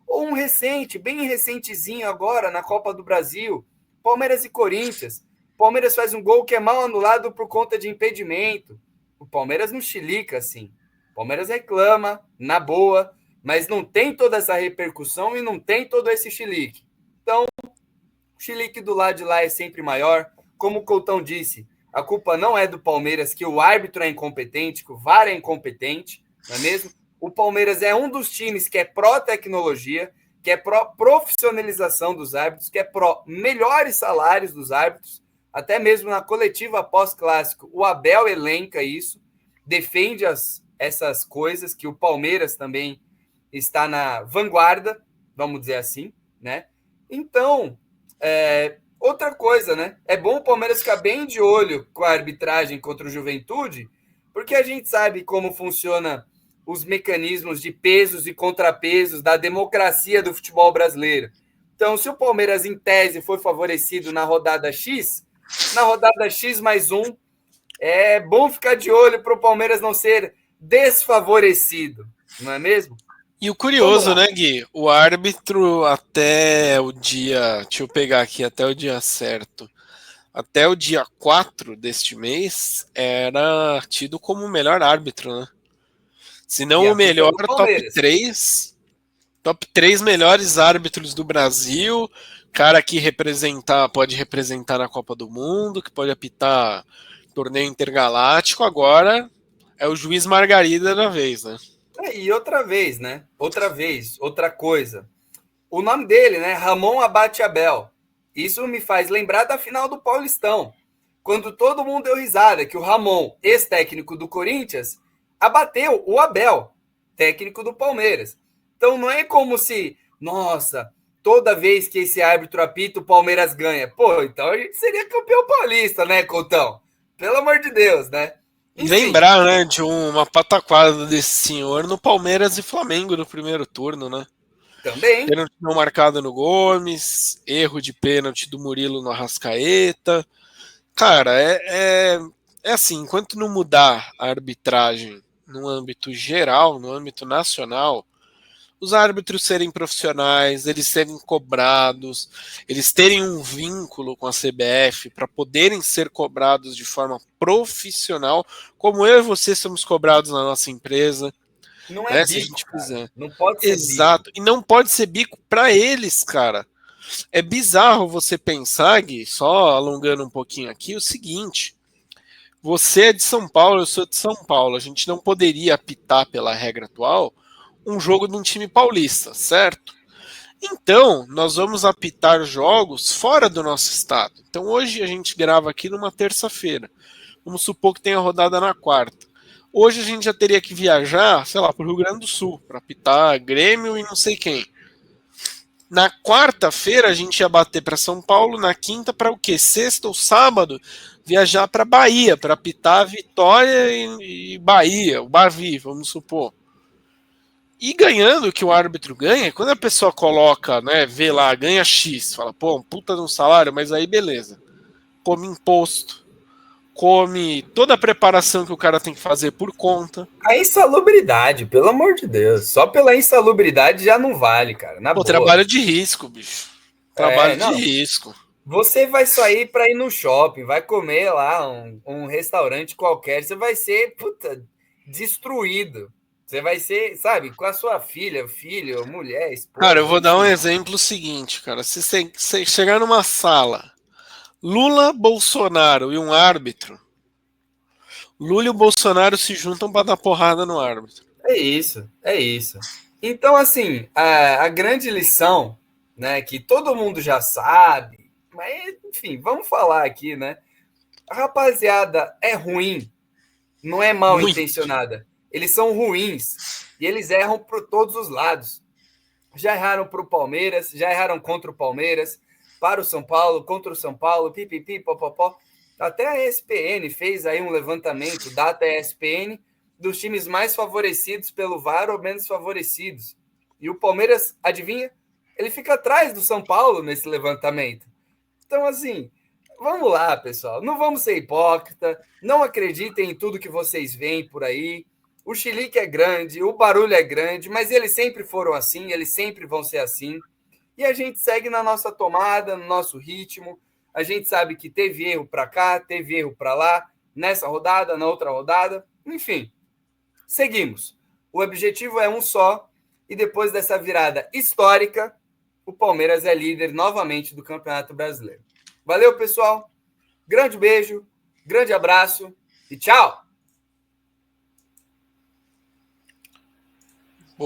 Ou um recente, bem recentezinho agora, na Copa do Brasil, Palmeiras e Corinthians. Palmeiras faz um gol que é mal anulado por conta de impedimento. O Palmeiras não chilica assim. O Palmeiras reclama, na boa, mas não tem toda essa repercussão e não tem todo esse chilique. Então, o chilique do lado de lá é sempre maior. Como o Coutão disse, a culpa não é do Palmeiras, que o árbitro é incompetente, que o VAR é incompetente, não é mesmo? O Palmeiras é um dos times que é pró-tecnologia, que é pró-profissionalização dos árbitros, que é pró-melhores salários dos árbitros, até mesmo na coletiva pós-clássico. O Abel elenca isso, defende essas coisas, que o Palmeiras também está na vanguarda, vamos dizer assim, né? Então, outra coisa, né? É bom o Palmeiras ficar bem de olho com a arbitragem contra o Juventude, porque a gente sabe como funciona os mecanismos de pesos e contrapesos da democracia do futebol brasileiro. Então, se o Palmeiras, em tese, foi favorecido na rodada X, na rodada X mais um, é bom ficar de olho para o Palmeiras não ser desfavorecido, não é mesmo? E o Vamos curioso, lá. né, Gui? O árbitro até o dia. Deixa eu pegar aqui, até o dia certo. até o dia 4 deste mês, era tido como o melhor árbitro, né? Se não E o a culpa é melhor, do Palmeiras. top 3 melhores árbitros do Brasil, cara que pode representar na Copa do Mundo, que pode apitar torneio intergaláctico, agora é o juiz Margarida da vez, né? E outra vez, né? Outra vez, outra coisa. O nome dele, né? Ramon Abate Abel. Isso me faz lembrar da final do Paulistão, quando todo mundo deu risada que o Ramon, ex-técnico do Corinthians, abateu o Abel, técnico do Palmeiras. Então não é como se, nossa, toda vez que esse árbitro apita, o Palmeiras ganha. Pô, então a gente seria campeão paulista, né, Coutão? Pelo amor de Deus, né? E Enfim, lembrar, né, de uma pataquada desse senhor no Palmeiras e Flamengo no primeiro turno, né? também. Pênalti não marcado no Gomes, erro de pênalti do Murilo no Arrascaeta. Cara, é assim, enquanto não mudar a arbitragem no âmbito geral, no âmbito nacional, os árbitros serem profissionais, eles serem cobrados, eles terem um vínculo com a CBF para poderem ser cobrados de forma profissional, como eu e você somos cobrados na nossa empresa, Não é né? Se a bico, gente cara. fizer. Não pode ser bico. Exato. E não pode ser bico para eles, cara. É bizarro você pensar, Gui, só alongando um pouquinho aqui, o seguinte: você é de São Paulo, eu sou de São Paulo. A gente não poderia apitar, pela regra atual, um jogo de um time paulista, certo? Então, nós vamos apitar jogos fora do nosso estado. Então, hoje a gente grava aqui numa terça-feira. Vamos supor que tenha rodada na quarta. Hoje a gente já teria que viajar, sei lá, para o Rio Grande do Sul, para apitar Grêmio e não sei quem. Na quarta-feira a gente ia bater para São Paulo, na quinta para o quê? Sexta ou sábado viajar para Bahia, para apitar Vitória e Bahia, o Bavi, vamos supor. E ganhando o que o árbitro ganha, quando a pessoa coloca, né, vê lá, ganha X, fala, pô, um puta de um salário, mas aí beleza. Come imposto, come toda a preparação que o cara tem que fazer por conta. A insalubridade, pelo amor de Deus. Só pela insalubridade já não vale, cara. Na Pô, boa. trabalho de risco, bicho. É, Trabalho de não. risco. Você vai sair para ir no shopping, vai comer lá um restaurante qualquer, você vai ser, puta, destruído. Você vai ser, sabe, com a sua filha, filho, mulher, Cara, eu esposa, vou dar um enfim. exemplo seguinte, cara. Se você chegar numa sala, Lula, Bolsonaro e um árbitro, Lula e o Bolsonaro se juntam pra dar porrada no árbitro. É isso, é isso. Então, assim, a grande lição, né, que todo mundo já sabe, mas, enfim, vamos falar aqui, né? A rapaziada é ruim, não é mal Muito. intencionada. Eles são ruins e eles erram por todos os lados. Já erraram para o Palmeiras, já erraram contra o Palmeiras, para o São Paulo, contra o São Paulo, pipipi, popopó. Até a ESPN fez aí um levantamento, data ESPN, dos times mais favorecidos pelo VAR ou menos favorecidos. E o Palmeiras, adivinha? Ele fica atrás do São Paulo nesse levantamento. Então, assim, vamos lá, pessoal. Não vamos ser hipócrita. Não acreditem em tudo que vocês veem por aí. O chilique é grande, o barulho é grande, mas eles sempre foram assim, eles sempre vão ser assim. E a gente segue na nossa tomada, no nosso ritmo. A gente sabe que teve erro para cá, teve erro para lá, nessa rodada, na outra rodada. Enfim, seguimos. O objetivo é um só. E depois dessa virada histórica, o Palmeiras é líder novamente do Campeonato Brasileiro. Valeu, pessoal. Grande beijo, grande abraço e tchau! O